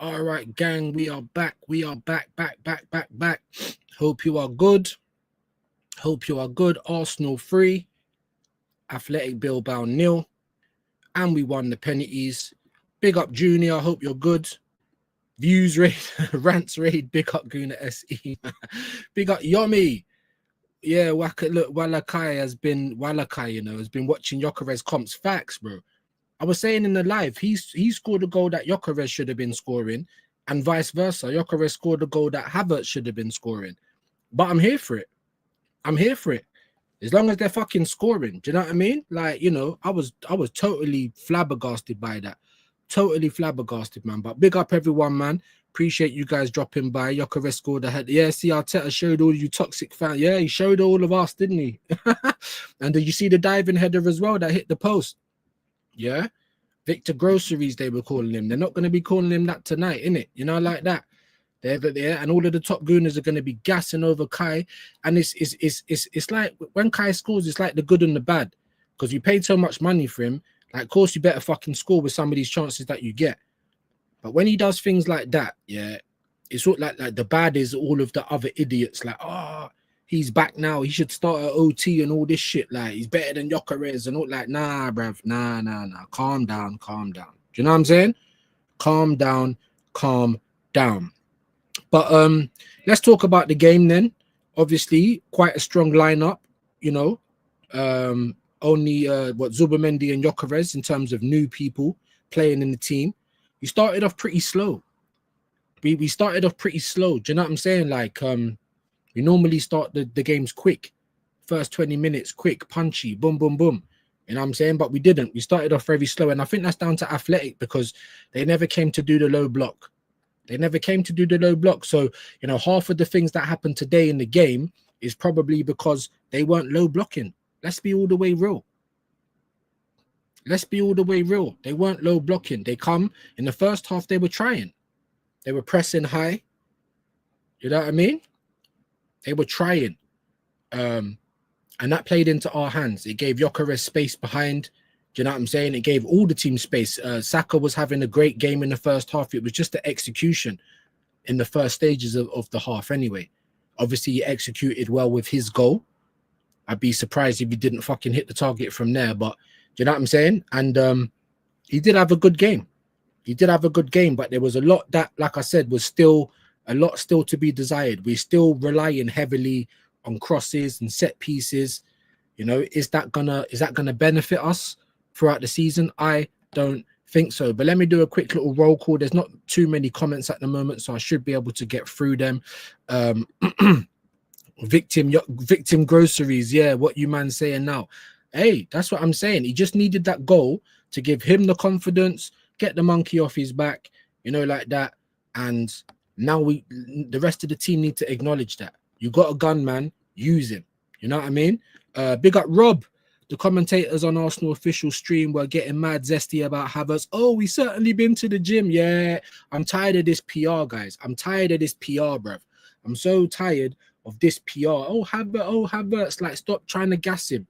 All right, gang, we are back. We are back. Hope you are good. Hope you are good. Arsenal 3, Athletic Bilbao nil, and we won the penalties. Big up Junior. Hope you're good. Views raid, rants raid. Big up Guna SE. Big up Yomi. Yeah, look, Walakai, has been watching Jokeres comps. Facts, bro. I was saying in the live, he scored a goal that Jokeres should have been scoring, and vice versa. Jokeres scored a goal that Havertz should have been scoring. But I'm here for it. I'm here for it. As long as they're fucking scoring. Do you know what I mean? Like, I was totally flabbergasted by that. Totally flabbergasted, man. But big up everyone, man. Appreciate you guys dropping by. Jokeres scored ahead. Yeah, see, Arteta showed all you toxic fans. Yeah, he showed all of us, didn't he? And did you see the diving header as well that hit the post? Yeah. Victor Groceries, they were calling him. They're not going to be calling him that tonight, innit? Like that. They're there, and all of the top gooners are going to be gassing over Kai. And it's like when Kai scores, it's like the good and the bad. Because you paid so much money for him, like, of course, you better fucking score with some of these chances that you get. But when he does things like that, yeah, it's all like the bad is all of the other idiots, like, he's back now. He should start at OT and all this shit. Like, he's better than Jokeres and all. Like, nah, bruv. Nah. Calm down. Do you know what I'm saying? Calm down. But let's talk about the game then. Obviously, quite a strong lineup. Only Zubimendi and Jokeres in terms of new people playing in the team. We started off pretty slow. We started off pretty slow. Do you know what I'm saying? Like, we normally start the games quick. First 20 minutes, quick, punchy, boom, boom, boom. You know what I'm saying? But we didn't. We started off very slow. And I think that's down to Athletic because they never came to do the low block. So, half of the things that happened today in the game is probably because they weren't low blocking. Let's be all the way real. They weren't low blocking. They come in the first half, they were trying. They were pressing high. You know what I mean? They were trying. And that played into our hands. It gave Jokeres space behind. Do you know what I'm saying? It gave all the team space. Saka was having a great game in the first half. It was just the execution in the first stages of the half anyway. Obviously, he executed well with his goal. I'd be surprised if he didn't fucking hit the target from there. But do you know what I'm saying? And he did have a good game. But there was a lot that, like I said, was still a lot still to be desired. We're still relying heavily on crosses and set pieces. Is that gonna benefit us throughout the season? I don't think so. But let me do a quick little roll call. There's not too many comments at the moment, so I should be able to get through them. Victim groceries. Yeah, what you man saying now? Hey, that's what I'm saying. He just needed that goal to give him the confidence, get the monkey off his back, like that. And now the rest of the team need to acknowledge that. You got a gun, man. Use him. You know what I mean? Big up Rob. The commentators on Arsenal official stream were getting mad zesty about Havertz. Oh, we certainly been to the gym. Yeah, I'm tired of this PR, guys. I'm tired of this PR, bruv. I'm so tired of this PR. Oh, Havertz. Like, stop trying to gas him.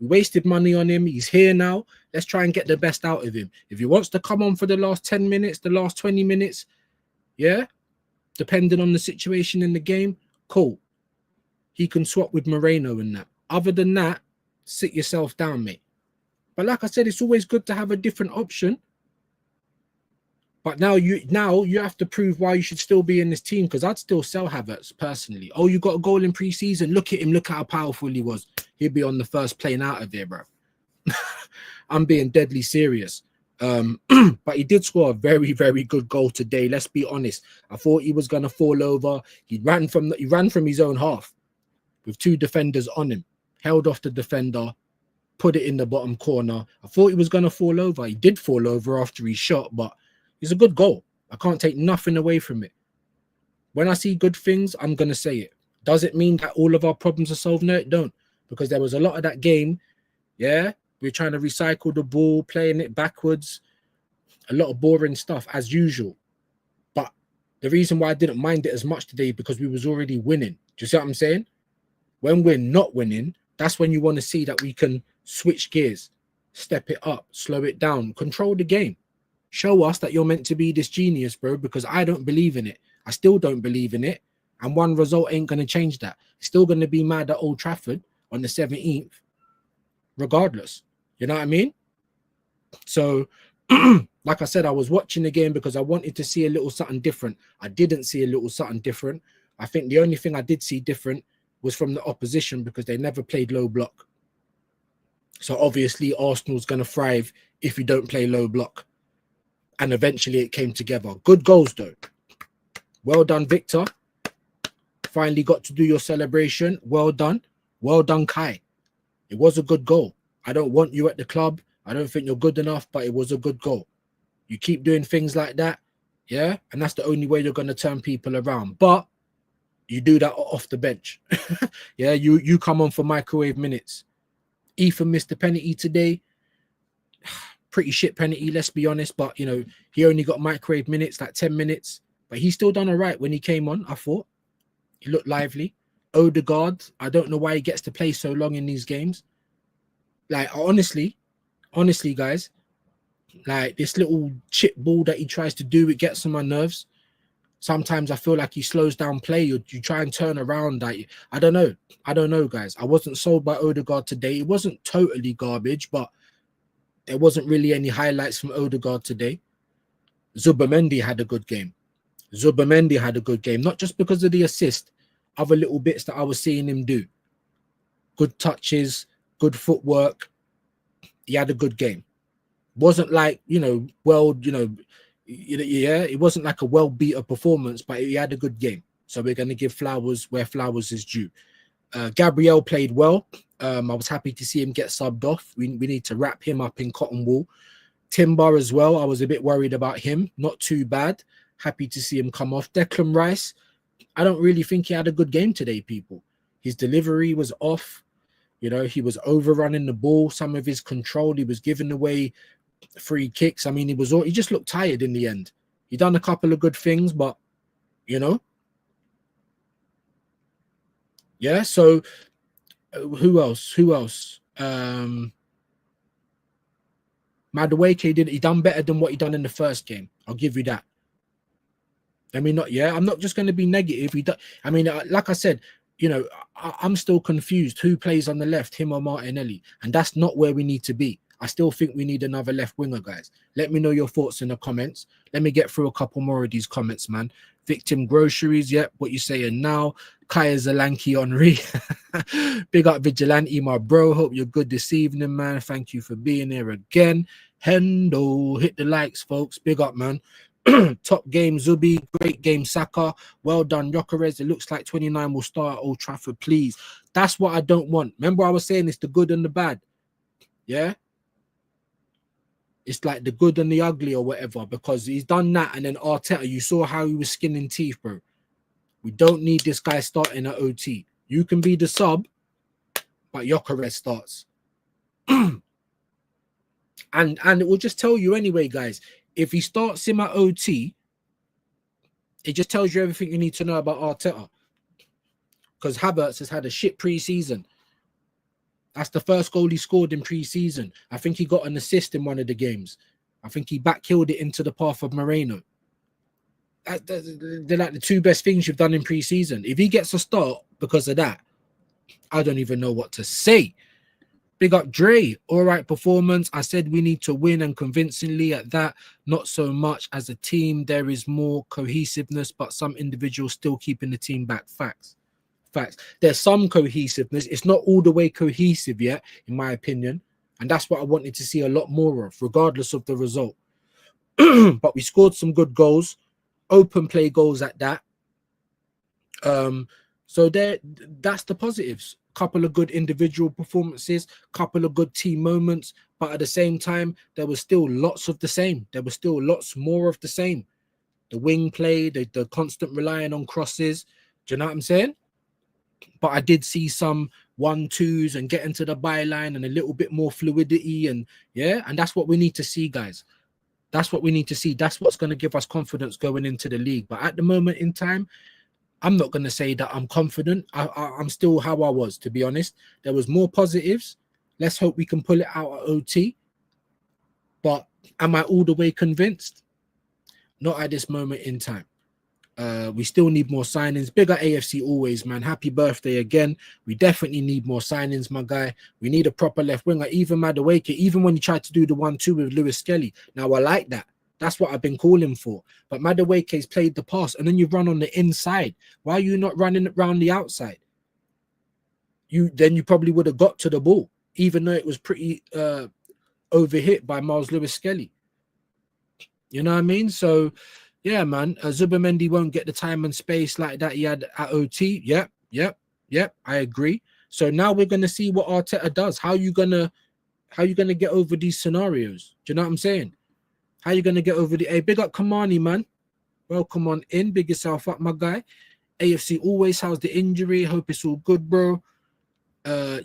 We wasted money on him. He's here now. Let's try and get the best out of him. If he wants to come on for the last 10 minutes, the last 20 minutes, yeah, depending on the situation in the game, cool. He can swap with Moreno and that. Other than that, sit yourself down, mate. But like I said, it's always good to have a different option. But now you have to prove why you should still be in this team, because I'd still sell Havertz personally. Oh, you got a goal in pre-season. Look at him. Look how powerful he was. He'd be on the first plane out of here, bro. I'm being deadly serious. But he did score a very, very good goal today. Let's be honest. I thought he was going to fall over. He ran from his own half with two defenders on him. Held off the defender, put it in the bottom corner. I thought he was going to fall over. He did fall over after he shot, but it's a good goal. I can't take nothing away from it. When I see good things, I'm going to say it. Does it mean that all of our problems are solved? No, it don't. Because there was a lot of that game, yeah, we're trying to recycle the ball, playing it backwards. A lot of boring stuff, as usual. But the reason why I didn't mind it as much today, because we was already winning. Do you see what I'm saying? When we're not winning, that's when you want to see that we can switch gears, step it up, slow it down, control the game. Show us that you're meant to be this genius, bro, because I don't believe in it. I still don't believe in it. And one result ain't going to change that. Still going to be mad at Old Trafford on the 17th, regardless. You know what I mean? So, like I said, I was watching the game because I wanted to see a little something different. I didn't see a little something different. I think the only thing I did see different was from the opposition because they never played low block. So obviously Arsenal's going to thrive if you don't play low block. And eventually it came together. Good goals though. Well done, Victor. Finally got to do your celebration. Well done. Well done, Kai. It was a good goal. I don't want you at the club. I don't think you're good enough, but it was a good goal. You keep doing things like that, yeah? And that's the only way you're going to turn people around. But you do that off the bench. Yeah, you come on for microwave minutes. Ethan missed the penalty today. Pretty shit penalty, let's be honest. But, you know, he only got microwave minutes, like 10 minutes. But he still done all right when he came on, I thought. He looked lively. Odegaard, I don't know why he gets to play so long in these games. Like, honestly, guys, like this little chip ball that he tries to do, it gets on my nerves. Sometimes I feel like he slows down play. You try and turn around. Like, I don't know, guys. I wasn't sold by Odegaard today. It wasn't totally garbage, but there wasn't really any highlights from Odegaard today. Zubamendi had a good game. Not just because of the assist, other little bits that I was seeing him do. Good touches, good footwork. He had a good game. Wasn't like, it wasn't like a well-beaten performance, but he had a good game. So we're going to give flowers where flowers is due. Gabriel played well. I was happy to see him get subbed off. We need to wrap him up in cotton wool. Timber as well. I was a bit worried about him. Not too bad. Happy to see him come off. Declan Rice, I don't really think he had a good game today, people. His delivery was off. You know, he was overrunning the ball. Some of his control, he was giving away free kicks. I mean, he just looked tired in the end. He done a couple of good things, but, you know. Yeah, so who else? Madueke he done better than what he done in the first game. I'll give you that. I mean, I'm not just going to be negative. Like I said, you know, I'm still confused. Who plays on the left, him or Martinelli? And that's not where we need to be. I still think we need another left winger, guys. Let me know your thoughts in the comments. Let me get through a couple more of these comments, man. Victim groceries, yep. What you saying now? Kaya Zalanki Henri. Big up Vigilante, my bro. Hope you're good this evening, man. Thank you for being here again. Hendo, hit the likes, folks. Big up, man. Top game, Zubi. Great game, Saka. Well done, Gyökeres. It looks like 29 will start at Old Trafford, please. That's what I don't want. Remember I was saying it's the good and the bad. Yeah? It's like the good and the ugly or whatever, because he's done that. And then Arteta, you saw how he was skinning teeth, bro. We don't need this guy starting at OT. You can be the sub, but Gyökeres starts. And it will just tell you anyway, guys. If he starts him at OT, it just tells you everything you need to know about Arteta. Because Havertz has had a shit pre-season. That's the first goal he scored in pre-season. I think he got an assist in one of the games. I think he back-killed it into the path of Moreno. They're like the two best things you've done in pre-season. If he gets a start because of that, I don't even know what to say. Big up Dre. All right performance. I said we need to win, and convincingly at that. Not so much as a team. There is more cohesiveness, but some individuals still keeping the team back. Facts. There's some cohesiveness. It's not all the way cohesive yet, in my opinion. And that's what I wanted to see a lot more of, regardless of the result. But we scored some good goals. Open play goals at that. So that's the positives. Couple of good individual performances, couple of good team moments, but at the same time, there was still lots of the same. There was still lots more of the same. The wing play, the constant relying on crosses. Do you know what I'm saying? But I did see some 1-2s and getting to the byline and a little bit more fluidity, and that's what we need to see, guys. That's what we need to see. That's what's going to give us confidence going into the league. But at the moment in time, I'm not going to say that I'm confident. I'm still how I was, to be honest. There was more positives. Let's hope we can pull it out at OT. But Am I all the way convinced? Not at this moment in time. We still need more signings. Bigger AFC always, man. Happy birthday again. We definitely need more signings, my guy. We need a proper left winger. Even Madueke, even when he tried to do the 1-2 with Lewis Skelly. Now, I like that. That's what I've been calling for. But Madueke's played the pass, and then you run on the inside. Why are you not running around the outside? You probably would have got to the ball, even though it was pretty overhit by Miles Lewis Skelly. You know what I mean? So, yeah, man, Zubimendi won't get the time and space like that he had at OT. Yep. I agree. So now we're gonna see what Arteta does. How you gonna get over these scenarios? Do you know what I'm saying? How you gonna get over the? Hey, big up Kamani, man. Welcome on in. Big yourself up, my guy. AFC always. How's the injury? Hope it's all good, bro.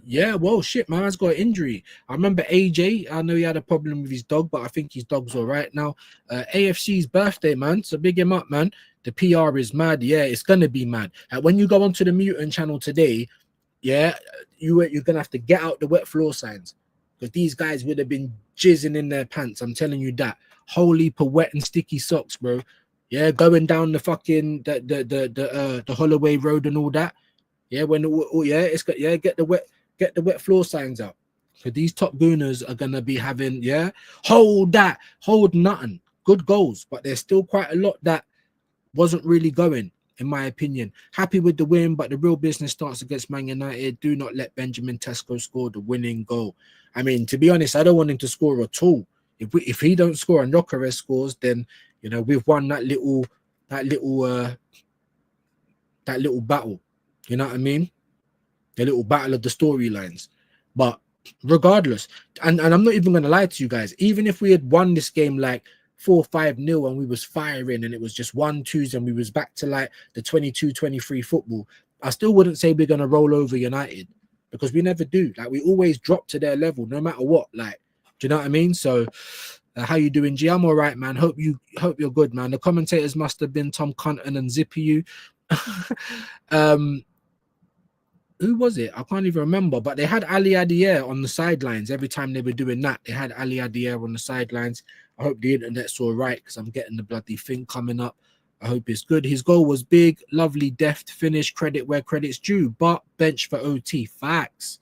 Yeah, well, shit, man, man's got an injury. I remember AJ. I know he had a problem with his dog, but I think his dog's all right now. AFC's birthday, man. So big him up, man. The PR is mad. Yeah, it's gonna be mad. When you go onto the Mutant channel today, yeah, you're gonna have to get out the wet floor signs because these guys would have been jizzing in their pants. I'm telling you that. Holy per wet and sticky socks, bro. Yeah, going down the fucking the Holloway Road and all that. Yeah, get the wet floor signs out. So these top gooners are gonna be having hold nothing. Good goals, but there's still quite a lot that wasn't really going, in my opinion. Happy with the win, but the real business starts against Man United. Do not let Benjamin Tesco score the winning goal. I mean, to be honest, I don't want him to score at all. If he don't score and Gyökeres scores, then we've won that little battle. You know what I mean? The little battle of the storylines. But regardless, and I'm not even going to lie to you guys, even if we had won this game like 4-5-0 and we was firing and it was just 1-2s and we was back to like the 22-23 football, I still wouldn't say we're going to roll over United because we never do. Like, we always drop to their level no matter what. Like, do you know what I mean? So how you doing, G? I'm all right, man. Hope you're good, man. The commentators must have been Tom Cunton and Zippy you. Who was it? I can't even remember, but they had Ali Adier on the sidelines every time they were doing that. They had Ali Adier on the sidelines. I hope the internet's all right because I'm getting the bloody thing coming up. I hope it's good. His goal was big, lovely, deft finish. Credit where credit's due, but bench for OT. Facts.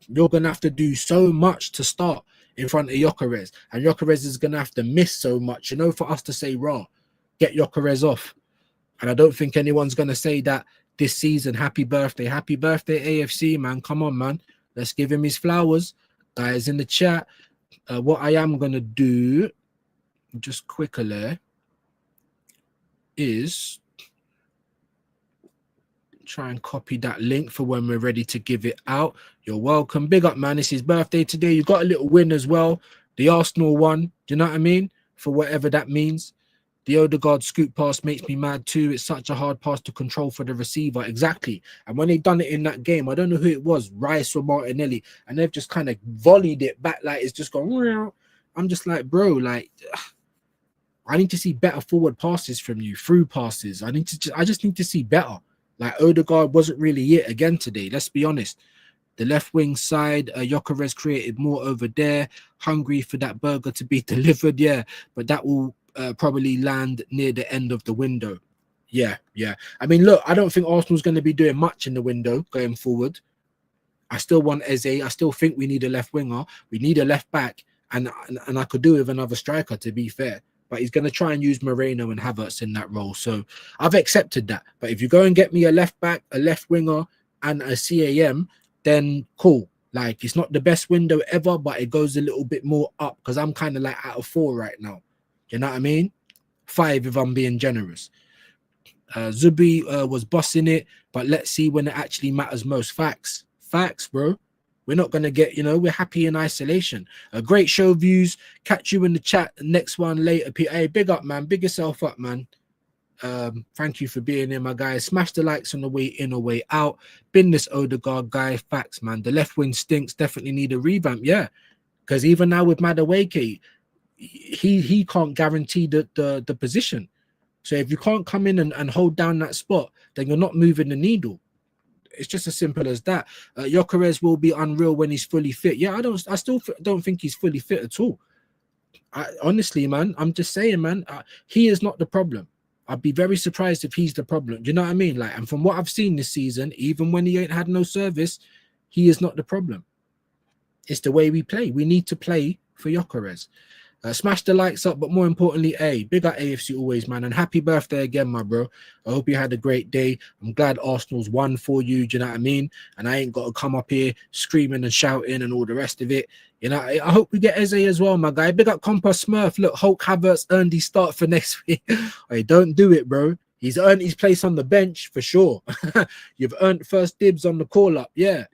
You're going to have to do so much to start in front of Gyökeres, and Gyökeres is going to have to miss so much, for us to say, raw, get Gyökeres off. And I don't think anyone's going to say that this season. Happy birthday, AFC, man. Come on, man. Let's give him his flowers. Guys in the chat, what I am going to do, just quickly, is try and copy that link for when we're ready to give it out. You're welcome. Big up, man. It's his birthday today. You got a little win as well. The Arsenal one. Do you know what I mean? For whatever that means. The Odegaard scoop pass makes me mad too. It's such a hard pass to control for the receiver. Exactly. And when they done it in that game, I don't know who it was, Rice or Martinelli, and they've just kind of volleyed it back like it's just gone. I'm just like, bro, like, I need to see better forward passes from you, through passes. I just need to see better. Like, Odegaard wasn't really it again today. Let's be honest. The left wing side, Gyökeres created more over there. Hungry for that burger to be delivered, yeah. But that will probably land near the end of the window. Yeah. I mean, look, I don't think Arsenal's going to be doing much in the window going forward. I still want Eze. I still think we need a left winger. We need a left back. And I could do with another striker, to be fair. But he's going to try and use Moreno and Havertz in that role. So I've accepted that. But if you go and get me a left back, a left winger, and a CAM, then cool. Like, it's not the best window ever, but it goes a little bit more up because I'm kind of like out of 4 right now. You know what I mean? 5 if I'm being generous. Zubi was bossing it, but let's see when it actually matters most. Facts, bro. We're not going to get, we're happy in isolation. Great show views. Catch you in the chat. Next one later. Hey, big up, man. Big yourself up, man. Thank you for being here, my guys. Smash the likes on the way in or way out. Been this Odegaard guy. Facts, man. The left wing stinks. Definitely need a revamp. Yeah. Because even now with Madueke, he can't guarantee the position. So if you can't come in and hold down that spot, then you're not moving the needle. It's just as simple as that. Gyökeres will be unreal when he's fully fit. Yeah, I still don't think he's fully fit at all. Honestly, man, I'm just saying, man, he is not the problem. I'd be very surprised if he's the problem. Do you know what I mean? Like, and from what I've seen this season, even when he ain't had no service, he is not the problem. It's the way we play. We need to play for Gyökeres. Smash the likes up, but more importantly, big up AFC always, man. And happy birthday again, my bro. I hope you had a great day. I'm glad Arsenal's won for you. Do you know what I mean? And I ain't got to come up here screaming and shouting and all the rest of it. You know, I hope we get Eze as well, my guy. Big up Compass Smurf. Look, Hulk Havertz earned his start for next week. Hey, don't do it, bro. He's earned his place on the bench for sure. You've earned first dibs on the call up. Yeah.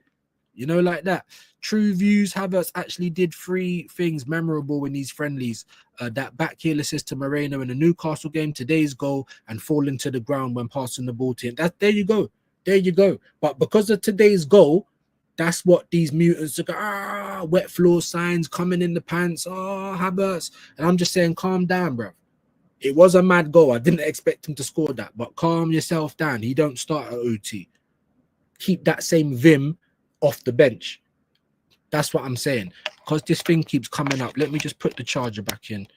You know, like that. True views. Havertz actually did 3 things memorable in these friendlies. That back heel assist to Moreno in the Newcastle game, today's goal, and falling to the ground when passing the ball to him. There you go. There you go. But because of today's goal, that's what these mutants are. Wet floor signs coming in the pants. Oh, Havertz. And I'm just saying, calm down, bro. It was a mad goal. I didn't expect him to score that, but calm yourself down. He don't start at OT. Keep that same vim off the bench. That's what I'm saying. Because this thing keeps coming up. Let me just put the charger back in.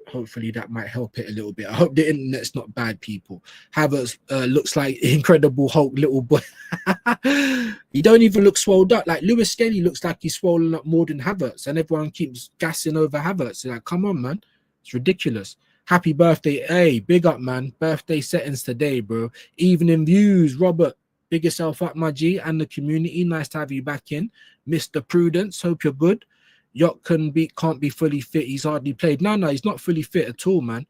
Hopefully that might help it a little bit. I hope the internet's not bad, people. Havertz looks like Incredible Hulk little boy. He don't even look swelled up. Like Lewis Skelly looks like he's swollen up more than Havertz, and everyone keeps gassing over Havertz. Like, come on, man. It's ridiculous. Happy birthday. Hey, big up, man. Birthday settings today, bro. Evening views, Robert. Big yourself up, my G, and the community. Nice to have you back in. Mr. Prudence, hope you're good. Yacht can't be fully fit. He's hardly played. No, he's not fully fit at all, man.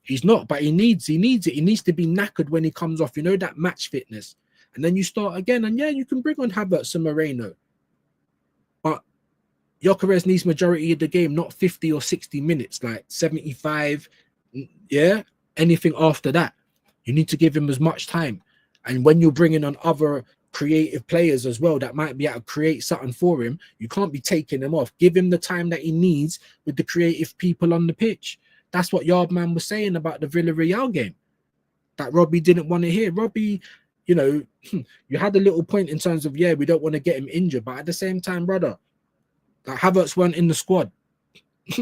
He's not, but he needs it. He needs to be knackered when he comes off. You know, that match fitness. And then you start again, and yeah, you can bring on Havertz and Moreno. But Gyökeres needs majority of the game, not 50 or 60 minutes, like 75. Yeah, anything after that. You need to give him as much time. And when you're bringing on other creative players as well that might be able to create something for him, you can't be taking them off. Give him the time that he needs with the creative people on the pitch. That's what Yardman was saying about the Villarreal game that Robbie didn't want to hear. Robbie, you know, you had a little point in terms of, yeah, we don't want to get him injured. But at the same time, brother, like Havertz weren't in the squad.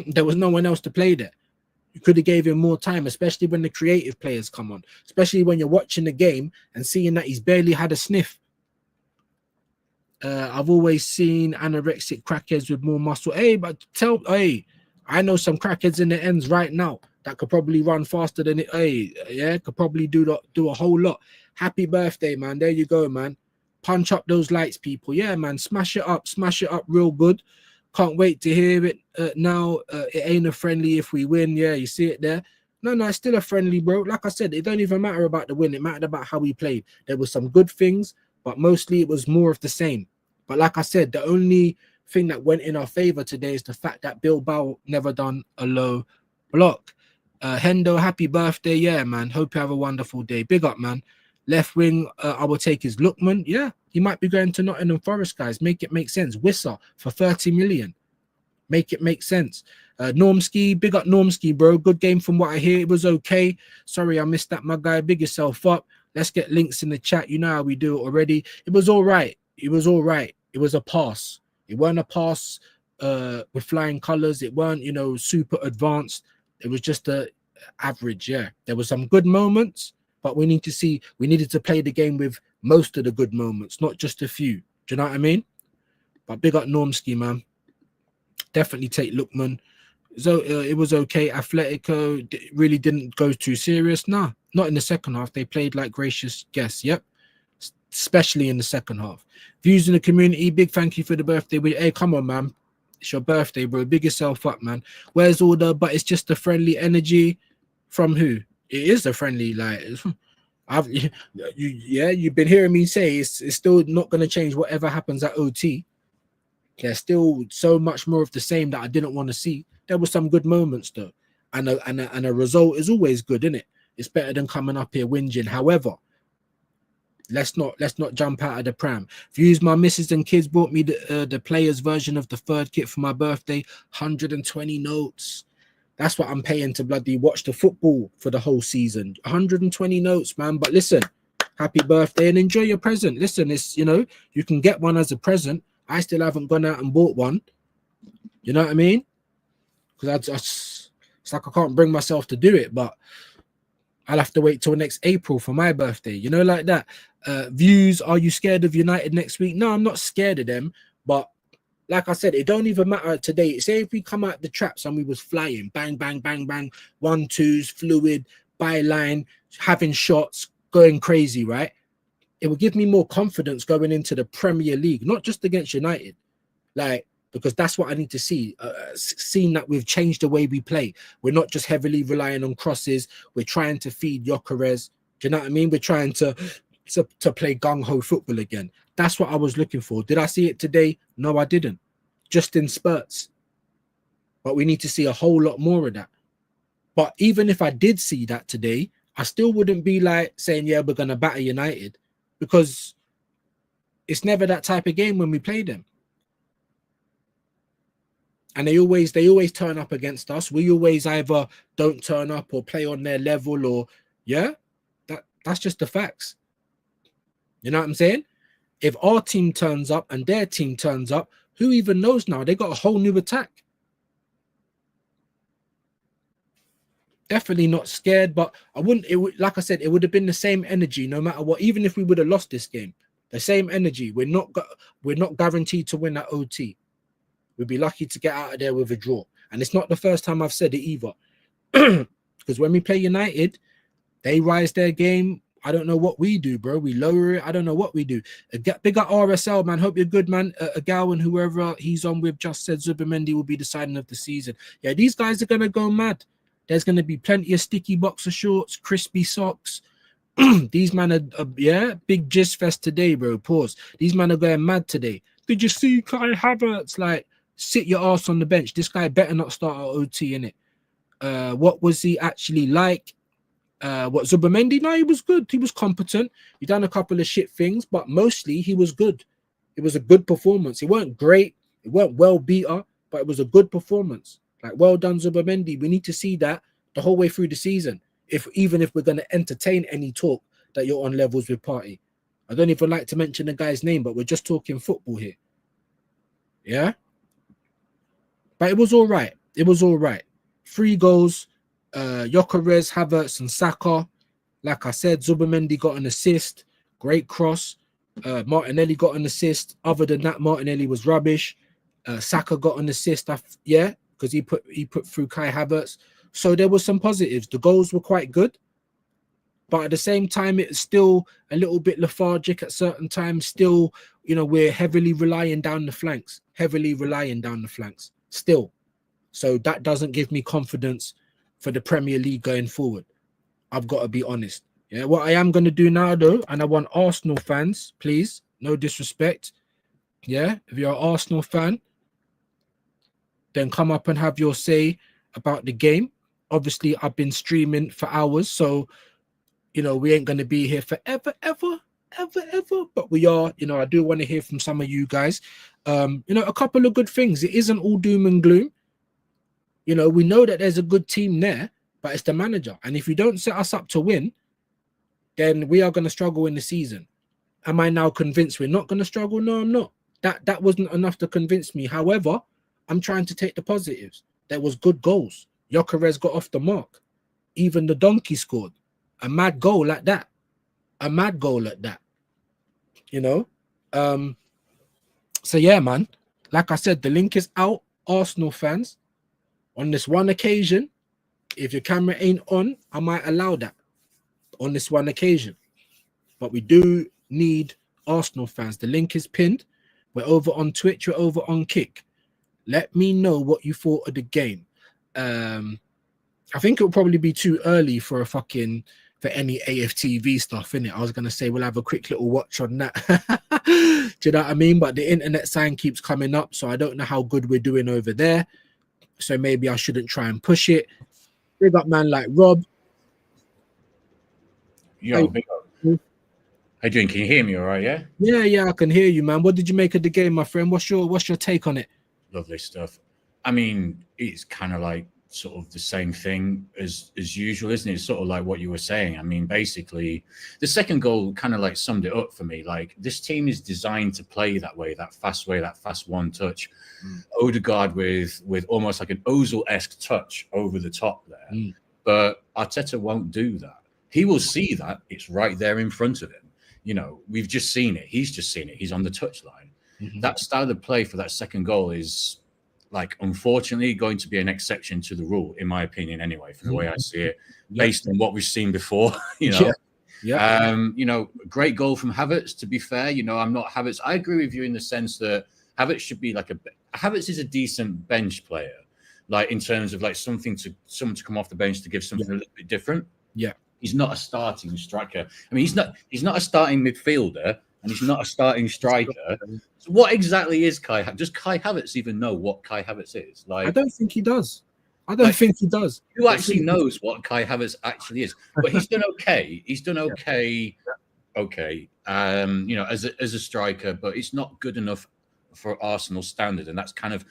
There was no one else to play there. You could have gave him more time, especially when the creative players come on, especially when you're watching the game and seeing that he's barely had a sniff. I've always seen anorexic crackheads with more muscle. I know some crackheads in the ends right now that could probably run faster than it. Could probably do a whole lot. Happy birthday, man. There you go, man. Punch up those lights, people. Yeah, man. Smash it up real good. Can't wait to hear it now. It ain't a friendly if we win. Yeah, you see it there. No, it's still a friendly, bro. Like I said, it don't even matter about the win. It mattered about how we played. There were some good things, but mostly it was more of the same. But like I said, the only thing that went in our favor today is the fact that Bilbao never done a low block. Hendo, happy birthday. Yeah, man. Hope you have a wonderful day. Big up, man. Left wing, I will take his Lookman. Yeah, he might be going to Nottingham Forest, guys. Make it make sense. Wissa for 30 million. Make it make sense. Normski, big up Normski, bro. Good game from what I hear. It was okay. Sorry, I missed that, my guy. Big yourself up. Let's get links in the chat. You know how we do it already. It was all right. It was all right. It was a pass. It weren't a pass with flying colors. It weren't, you know, super advanced. It was just a average. Yeah, there were some good moments. But we needed to play the game with most of the good moments, not just a few. Do you know what I mean? But big up Normski, man. Definitely take Lookman. So it was okay. Atletico really didn't go too serious. Nah, not in the second half. They played like gracious guests. Yep. Especially in the second half. Views in the community. Big thank you for the birthday. Hey, come on, man. It's your birthday, bro. Big yourself up, man. Where's all the, but it's just the friendly energy from who? It is a friendly, like, you've been hearing me say it's still not going to change whatever happens at OT. There's still so much more of the same that I didn't want to see. There were some good moments though, and a result is always good, isn't it? It's better than coming up here whinging. However, let's not jump out of the pram. Views, my missus and kids bought me the players version of the third kit for my birthday. 120 notes. That's what I'm paying to bloody watch the football for the whole season. 120 notes, man. But listen, happy birthday, and enjoy your present. Listen, it's, you know, you can get one as a present. I still haven't gone out and bought one. You know what I mean? Because it's like I can't bring myself to do it, but I'll have to wait till next April for my birthday. You know, like that. Views, are you scared of United next week? No, I'm not scared of them. But like I said, it don't even matter today. Say if we come out the traps and we was flying, bang, bang, bang, bang, 1-2s, fluid, byline, having shots, going crazy, right? It would give me more confidence going into the Premier League, not just against United. Like, because that's what I need to see. Seeing that we've changed the way we play. We're not just heavily relying on crosses. We're trying to feed Gyökeres. Do you know what I mean? We're trying to play gung-ho football again. That's what I was looking for. Did I see it today? No, I didn't. Just in spurts. But we need to see a whole lot more of that. But even if I did see that today, I still wouldn't be like saying, yeah, we're going to batter United, because it's never that type of game when we play them. And they always turn up against us. We always either don't turn up or play on their level, or yeah, that's just the facts. You know what I'm saying? If our team turns up and their team turns up, who even knows now? They got a whole new attack. Definitely not scared, but I wouldn't. It would, like I said, it would have been the same energy no matter what. Even if we would have lost this game, the same energy. We're not guaranteed to win at OT. We'd be lucky to get out of there with a draw. And it's not the first time I've said it either. Because when we play United, they rise their game. I don't know what we do, bro. We lower it. I don't know what we do. Big up RSL, man. Hope you're good, man. Gal and whoever he's on with just said Zubimendi will be the signing of the season. Yeah, these guys are going to go mad. There's going to be plenty of sticky boxer shorts, crispy socks. These men are, yeah, big jizz fest today, bro. Pause. These men are going mad today. Did you see Kai Havertz? Like, sit your ass on the bench. This guy better not start at OT, innit? What was he actually like? What, Zubimendi? No, he was good. He was competent. He done a couple of shit things, but mostly he was good. It was a good performance. It weren't great. It weren't well beater, but it was a good performance. Like, well done, Zubimendi. We need to see that the whole way through the season. Even if we're going to entertain any talk that you're on levels with Partey. I don't even like to mention the guy's name, but we're just talking football here. Yeah? But it was all right. It was all right. 3 goals. Gyökeres, Havertz, and Saka. Like I said, Zubimendi got an assist. Great cross. Martinelli got an assist. Other than that, Martinelli was rubbish. Saka got an assist. Yeah, because he put through Kai Havertz. So there were some positives. The goals were quite good. But at the same time, it's still a little bit lethargic at certain times. Still, you know, we're heavily relying down the flanks. Still. So that doesn't give me confidence for the Premier League going forward. I've got to be honest. Yeah, what I am going to do now, though, and I want Arsenal fans, please, no disrespect. Yeah, if you're an Arsenal fan, then come up and have your say about the game. Obviously, I've been streaming for hours, so, you know, we ain't going to be here forever, ever. But we are, you know, I do want to hear from some of you guys. You know, a couple of good things. It isn't all doom and gloom. You know, we know that there's a good team there, but it's the manager. And if you don't set us up to win, then we are going to struggle in the season. Am I now convinced we're not going to struggle? No, I'm not. That wasn't enough to convince me. However, I'm trying to take the positives. There was good goals. Gyökeres got off the mark. Even the donkey scored. A mad goal like that. You know? So yeah, man. Like I said, the link is out. Arsenal fans. On this one occasion, if your camera ain't on, I might allow that on this one occasion. But we do need Arsenal fans. The link is pinned. We're over on Twitch. We're over on Kick. Let me know what you thought of the game. I think it'll probably be too early for any AFTV stuff, innit? I was going to say we'll have a quick little watch on that. Do you know what I mean? But the internet sign keeps coming up, so I don't know how good we're doing over there. So maybe I shouldn't try and push it. Big up man like Rob. Yo, big up. How you doing? Can you hear me all right, yeah? Yeah, I can hear you, man. What did you make of the game, my friend? What's your take on it? Lovely stuff. I mean, it's kind of like sort of the same thing as usual, isn't it? It's sort of like what you were saying. I mean, basically, the second goal kind of like summed it up for me. Like, this team is designed to play that way, that fast one touch. Odegaard with almost like an Ozil-esque touch over the top there. But Arteta won't do that. He will see that it's right there in front of him. You know, we've just seen it. He's just seen it. He's on the touchline. That style of play for that second goal is, like, unfortunately going to be an exception to the rule, in my opinion, anyway, from the way I see it, based on what we've seen before. You know, great goal from Havertz, to be fair. You know, I'm not Havertz. I agree with you in the sense that Havertz should be like Havertz is a decent bench player, like, in terms of like someone to come off the bench to give something a little bit different. He's not a starting striker. I mean, he's not a starting midfielder, and he's not a starting striker. So what exactly is Kai? Does Kai Havertz even know what Kai Havertz is? Like, I don't think he does. I don't think he does. Who actually knows what Kai Havertz actually is? But he's done okay. He's done okay. Okay. You know, as a striker, but it's not good enough for Arsenal standard, and that's kind of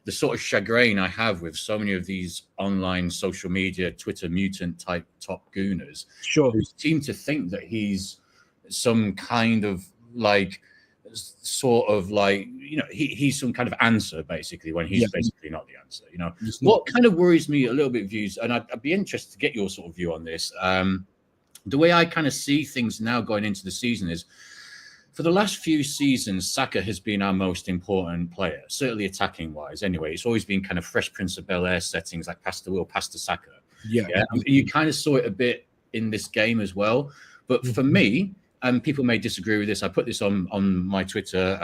the sort of chagrin I have with so many of these online social media, Twitter mutant type top gooners, who seem to think that he's some kind of like, sort of like, you know, he's some kind of answer, basically, when he's basically not the answer. You know, what kind of worries me a little bit, views, and I'd be interested to get your sort of view on this. The way I kind of see things now going into the season is, for the last few seasons, Saka has been our most important player, certainly attacking wise. Anyway, it's always been kind of Fresh Prince of Bel-Air settings, like pass the wheel, pass to Saka. You kind of saw it a bit in this game as well. But for me, and people may disagree with this, I put this on my Twitter,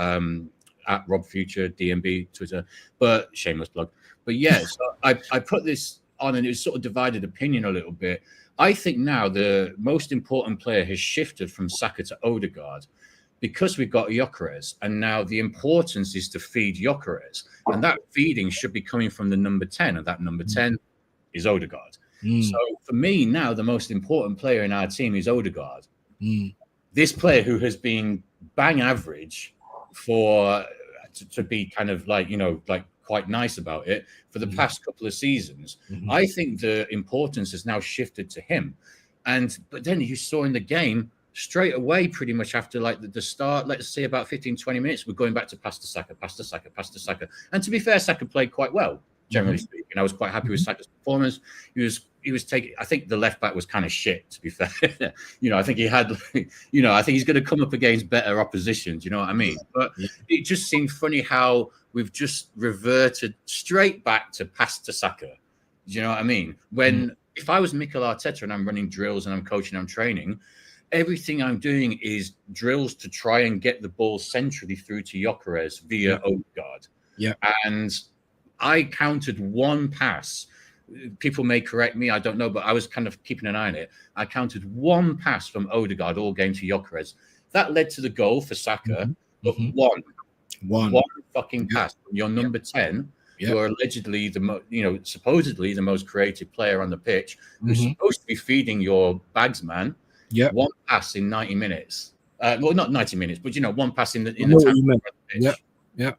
at Rob Future DMB Twitter, but shameless plug. But yeah, so I put this on, and it was sort of divided opinion a little bit. I think now the most important player has shifted from Saka to Odegaard, because we've got Gyökeres, and now the importance is to feed Gyökeres, and that feeding should be coming from the number 10, and that number 10 is Odegaard. So for me now, the most important player in our team is Odegaard. This player who has been bang average to be kind of like, you know, like quite nice about it for the past couple of seasons. I think the importance has now shifted to him. But then you saw in the game, straight away, pretty much after like the start, let's say about 15, 20 minutes, we're going back to pass to Saka. And to be fair, Saka played quite well, generally speaking. I was quite happy with Saka's performance. He was taking, I think the left back was kind of shit, to be fair. You know, I think he had, you know, I think he's going to come up against better opposition. Do you know what I mean? But it just seemed funny how we've just reverted straight back to pass to Saka. Do you know what I mean? When, if I was Mikel Arteta and I'm running drills and I'm coaching, I'm training, everything I'm doing is drills to try and get the ball centrally through to Gyökeres via Odegaard. And I counted one pass. People may correct me, I don't know, but I was kind of keeping an eye on it. I counted one pass from Odegaard all game to Gyökeres. That led to the goal for Saka, but one fucking pass from your number 10, who are allegedly supposedly the most creative player on the pitch, who's supposed to be feeding your bags man. One pass in 90 minutes. Well, not 90 minutes, but, you know, one pass in the pitch.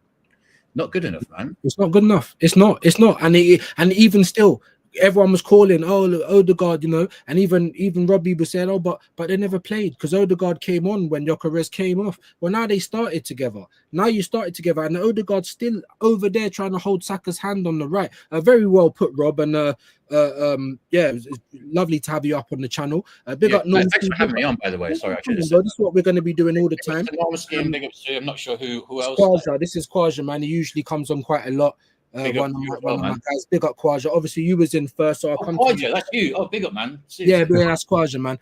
Not good enough, man. It's not good enough. It's not. And even still, everyone was calling, oh, look, Odegaard, you know, and even Robbie was saying, oh, but they never played because Odegaard came on when Gyökeres came off. Well, now they started together. Now you started together, and Odegaard's still over there trying to hold Saka's hand on the right. Very well put, Rob, and it's lovely to have you up on the channel. Big up, Norm. Thanks for having me on, by the way. Sorry, this is what we're going to be doing all the time. Big up to, I'm not sure who else. Kwaja, this is Kwaja, man. He usually comes on quite a lot. One of my guys. Big up Kwaja. Obviously, you was in first, so I'll come Kwaja, to you. That's you. Oh, big up, man. Seriously. Yeah, that's Kwaja, man.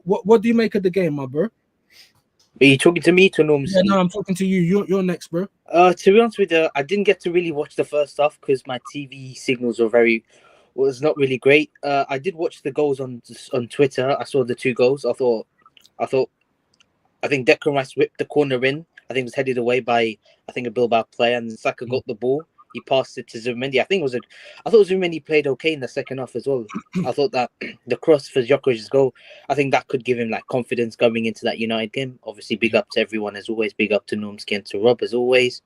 What do you make of the game, my bro? Are you talking to me to Norm? Yeah, no, I'm talking to you. You're next, bro. To be honest with you, I didn't get to really watch the first half because my TV signals was not really great. I did watch the goals on Twitter. I saw the 2 goals. I think Declan Rice whipped the corner in. I think it was headed away by a Bilbao player, and Saka got the ball. He passed it to Zubimendi. I thought Zubimendi played okay in the second half as well. I thought that the cross for Gyökeres' goal, I think that could give him like confidence going into that United game. Obviously, big up to everyone as always. Big up to Normski and to Rob as always,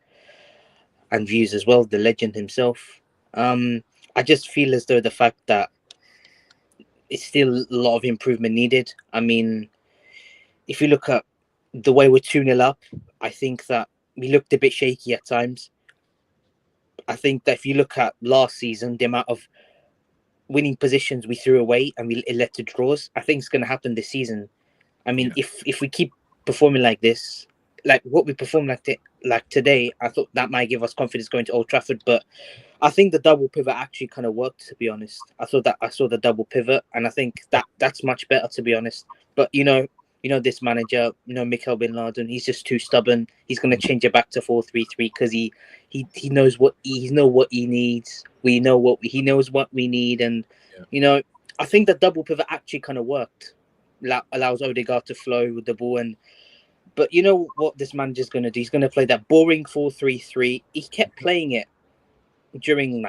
and views as well. The legend himself. I just feel as though the fact that it's still a lot of improvement needed. I mean, if you look at the way we're 2-0 up, I think that we looked a bit shaky at times. I think that if you look at last season, the amount of winning positions we threw away and it led to draws, I think it's going to happen this season. I mean, if we keep performing like this, like what we performed like today, I thought that might give us confidence going to Old Trafford. But I think the double pivot actually kind of worked, to be honest. I saw the double pivot, and I think that's much better, to be honest. But this manager, Mikel Bin Laden, he's just too stubborn. He's going to change it back to 4-3-3 because he knows what he needs. He knows what we need, and I think the double pivot actually kind of worked. Allows Odegaard to flow with the ball, but you know what this manager's going to do? He's going to play that boring 4-3-3. He kept playing it during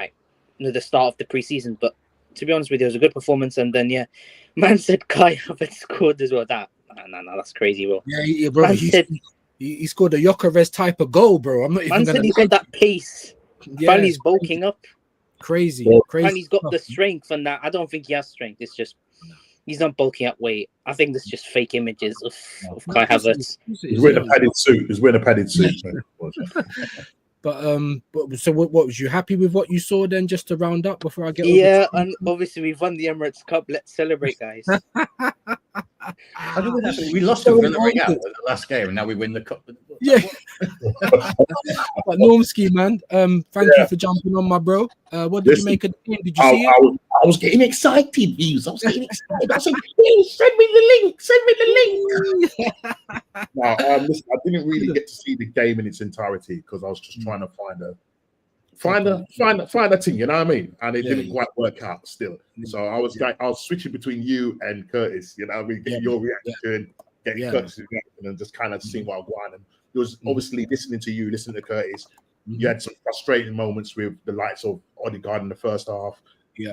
the start of the preseason, but to be honest with you, it was a good performance. And then man said Kai Havertz scored as well. No, that's crazy, bro. Yeah, bro. He scored a Gyökeres type of goal, bro. I'm not even. Man said he's got that pace. Yeah, apparently he's bulking up. Crazy. And he's got the strength, and that I don't think he has strength. It's just he's not bulking up weight. I think that's just fake images of Kai Havertz. He's wearing a padded suit. But so what was you happy with what you saw then? Just to round up before I get and obviously we've won the Emirates Cup. Let's celebrate, guys. How did we actually? We lost to Villarreal in the last game, and now we win the cup. Yeah. But Normski, man, thank you for jumping on, my bro. What did you make of the game? Did you see it? I was getting excited, views. I was getting excited. I said, send me the link. No, listen, I didn't really get to see the game in its entirety because I was just trying to find a thing, you know what I mean? And it didn't quite work out still. So I was switching between you and Curtis, you know what I mean? Getting your reaction, getting Curtis' reaction, and just kind of seeing what I want. And it was obviously listening to you, listening to Curtis. You had some frustrating moments with the likes of Odegaard in the first half.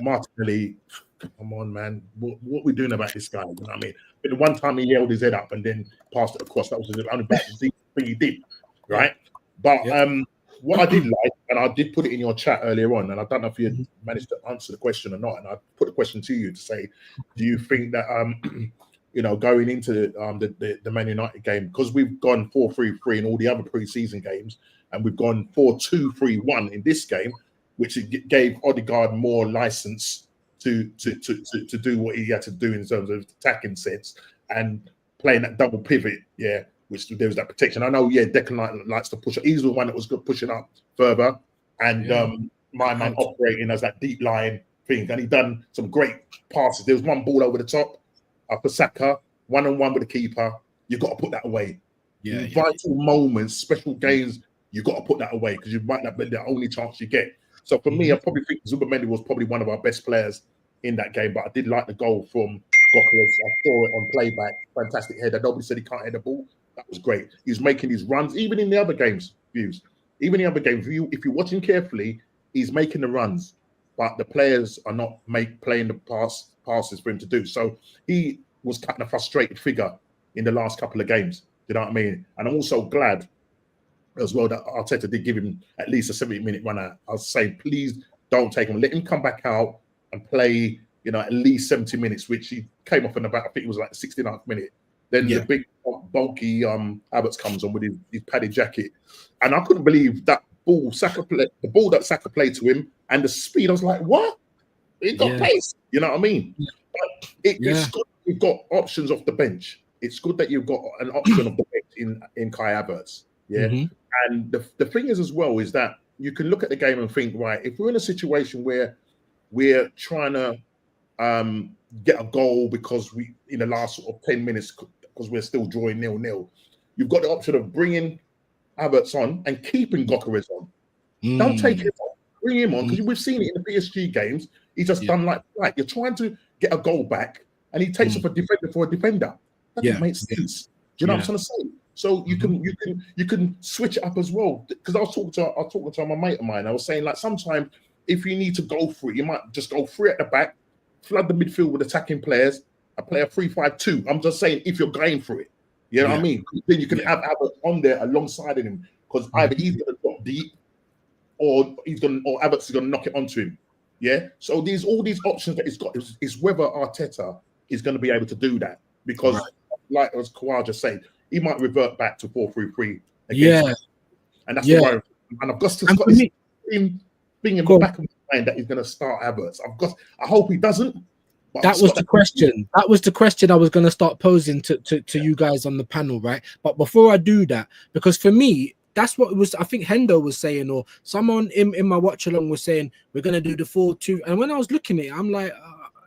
Martinelli, come on, man. What we doing about this guy? You know what I mean? But the one time he held his head up and then passed it across, that was the only bad thing he did, right? But what I did like, and I did put it in your chat earlier on, and I don't know if you managed to answer the question or not, and I put the question to you to say, do you think that, going into the Man United game, because we've gone 4-3-3 in all the other pre-season games, and we've gone 4-2-3-1 in this game, which gave Odegaard more license to do what he had to do in terms of attacking sense and playing that double pivot, which there was that protection. I know, Declan likes to push. He's the one that was good pushing up further, and my man operating as that deep line thing, and he done some great passes. There was one ball over the top for Saka, 1-on-1 with the keeper. You got to put that away. Vital moments, special games, you got to put that away because you might not be the only chance you get. So for me, I probably think Zubimendi was probably one of our best players in that game, but I did like the goal from Gyökeres. I saw it on playback. Fantastic header. Nobody said he can't head the ball. That was great. He was making his runs, even in the other games, views. Even in the other games, if you're watching carefully, he's making the runs, but the players are not playing the passes for him to do. So he was kind of a frustrated figure in the last couple of games. You know what I mean? And I'm also glad as well that Arteta did give him at least a 70-minute run out. I was saying, please don't take him. Let him come back out and play, at least 70 minutes, which he came off in about, I think it was like the 69th minute. Then the big, bulky Havertz comes on with his padded jacket. And I couldn't believe that ball, the ball that Saka played to him and the speed. I was like, what? He got pace. You know what I mean? But it's good you've got options off the bench. It's good that you've got an option of the bench in Kai Havertz. And the thing is as well is that you can look at the game and think, right, if we're in a situation where we're trying to get a goal because we in the last sort of 10 minutes because we're still drawing 0-0, you've got the option of bringing Havertz on and keeping Gyökeres on. Don't take him off, bring him on, because we've seen it in the PSG games. He's just done like you're trying to get a goal back and he takes up a defender for a defender. That doesn't make sense. Do you know what I'm trying to say? So you can switch it up as well. Because I was talking to my mate of mine. I was saying, like, sometimes if you need to go for it, you might just go free at the back, flood the midfield with attacking players, and play a 3-5-2. I'm just saying if you're going for it. You know what I mean? Then you can have Havertz on there alongside him, because either he's gonna drop deep or Havertz is gonna knock it onto him. Yeah. So all these options that he's got is whether Arteta is going to be able to do that. Because, like as Kawaja said, he might revert back to 4-3-3 against us. And that's the worry. And I've got this thing in the back of my mind that he's going to start Havertz. I hope he doesn't. That was the question. That was the question I was going to start posing to you guys on the panel, right? But before I do that, because for me, that's what it was. I think Hendo was saying, or someone in my watch along was saying, we're going to do the 4-2. And when I was looking at it, I'm like,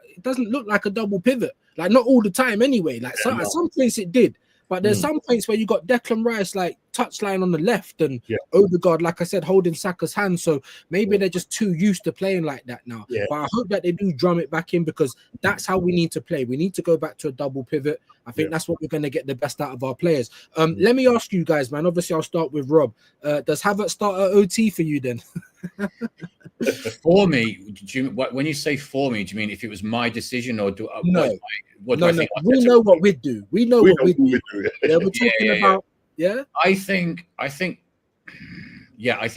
it doesn't look like a double pivot. Like, not all the time anyway. Like, at some points it did. But there's some points where you got Declan Rice, like, touchline on the left, and Odegaard, like I said, holding Saka's hand. So maybe they're just too used to playing like that now. But I hope that they do drum it back in, because that's how we need to play. We need to go back to a double pivot. I think that's what we're going to get the best out of our players. Let me ask you guys, man. Obviously, I'll start with Rob. Does Havertz start at OT for you then? For me, when you say for me, do you mean if it was my decision, or do no? What do I think? We know what we'd do. We know what we'd do. Yeah, we're talking about. Yeah, I think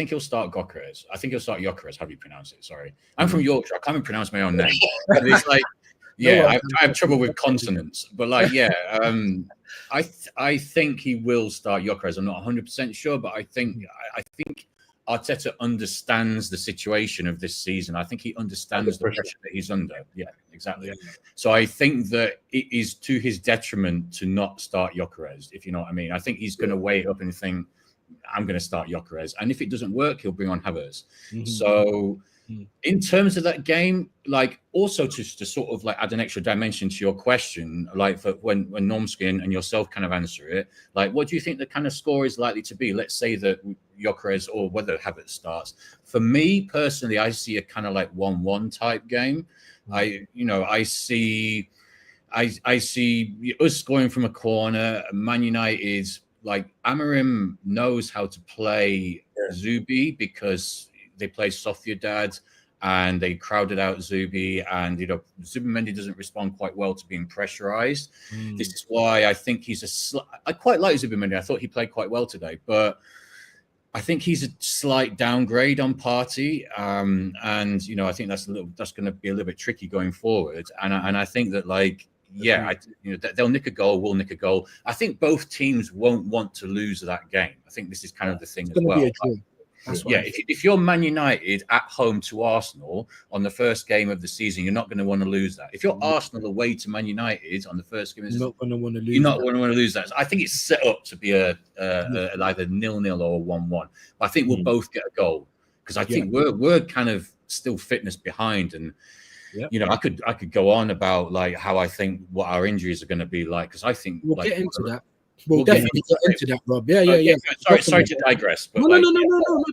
he'll start Gyökeres. I think he'll start Gyökeres. How do you pronounce it? Sorry, I'm from Yorkshire. I can't even pronounce my own name. But it's like, I have trouble with consonants. But like, I think he will start Gyökeres. I'm not 100% sure, but I think Arteta understands the situation of this season. I think he understands the pressure that he's under. Yeah, exactly. Yeah. So I think that it is to his detriment to not start Gyökeres, if you know what I mean. I think he's going to weigh it up and think, I'm going to start Gyökeres. And if it doesn't work, he'll bring on Havertz. So in terms of that game, like, also to sort of like add an extra dimension to your question, like for when Normski and yourself kind of answer it, like, what do you think the kind of score is likely to be? Let's say that Gyökeres or whether Havertz starts. For me personally, I see a kind of like 1-1 type game. I see us scoring from a corner. Man United, like, Amorim knows how to play Zubi because they play Sociedad and they crowded out Zubi, and Zubimendi doesn't respond quite well to being pressurized. This is why I think he's I quite like Zubimendi. I thought he played quite well today, but I think he's a slight downgrade on Partey, and I think that's going to be a little bit tricky going forward. And I think that, like, they'll nick a goal, we'll nick a goal. I think both teams won't want to lose that game. I think this is kind of the thing as well. If you're Man United at home to Arsenal on the first game of the season, you're not going to want to lose that. If you're Arsenal away to Man United on the first game, you're not going to want to lose that. So I think it's set up to be a either 0-0 or 1-1. But I think we'll both get a goal, because I think we're kind of still fitness behind, and I could go on about like how I think what our injuries are going to be like, because I think we'll get into that. We'll definitely get into that, Rob. Yeah. Sorry to digress. But no,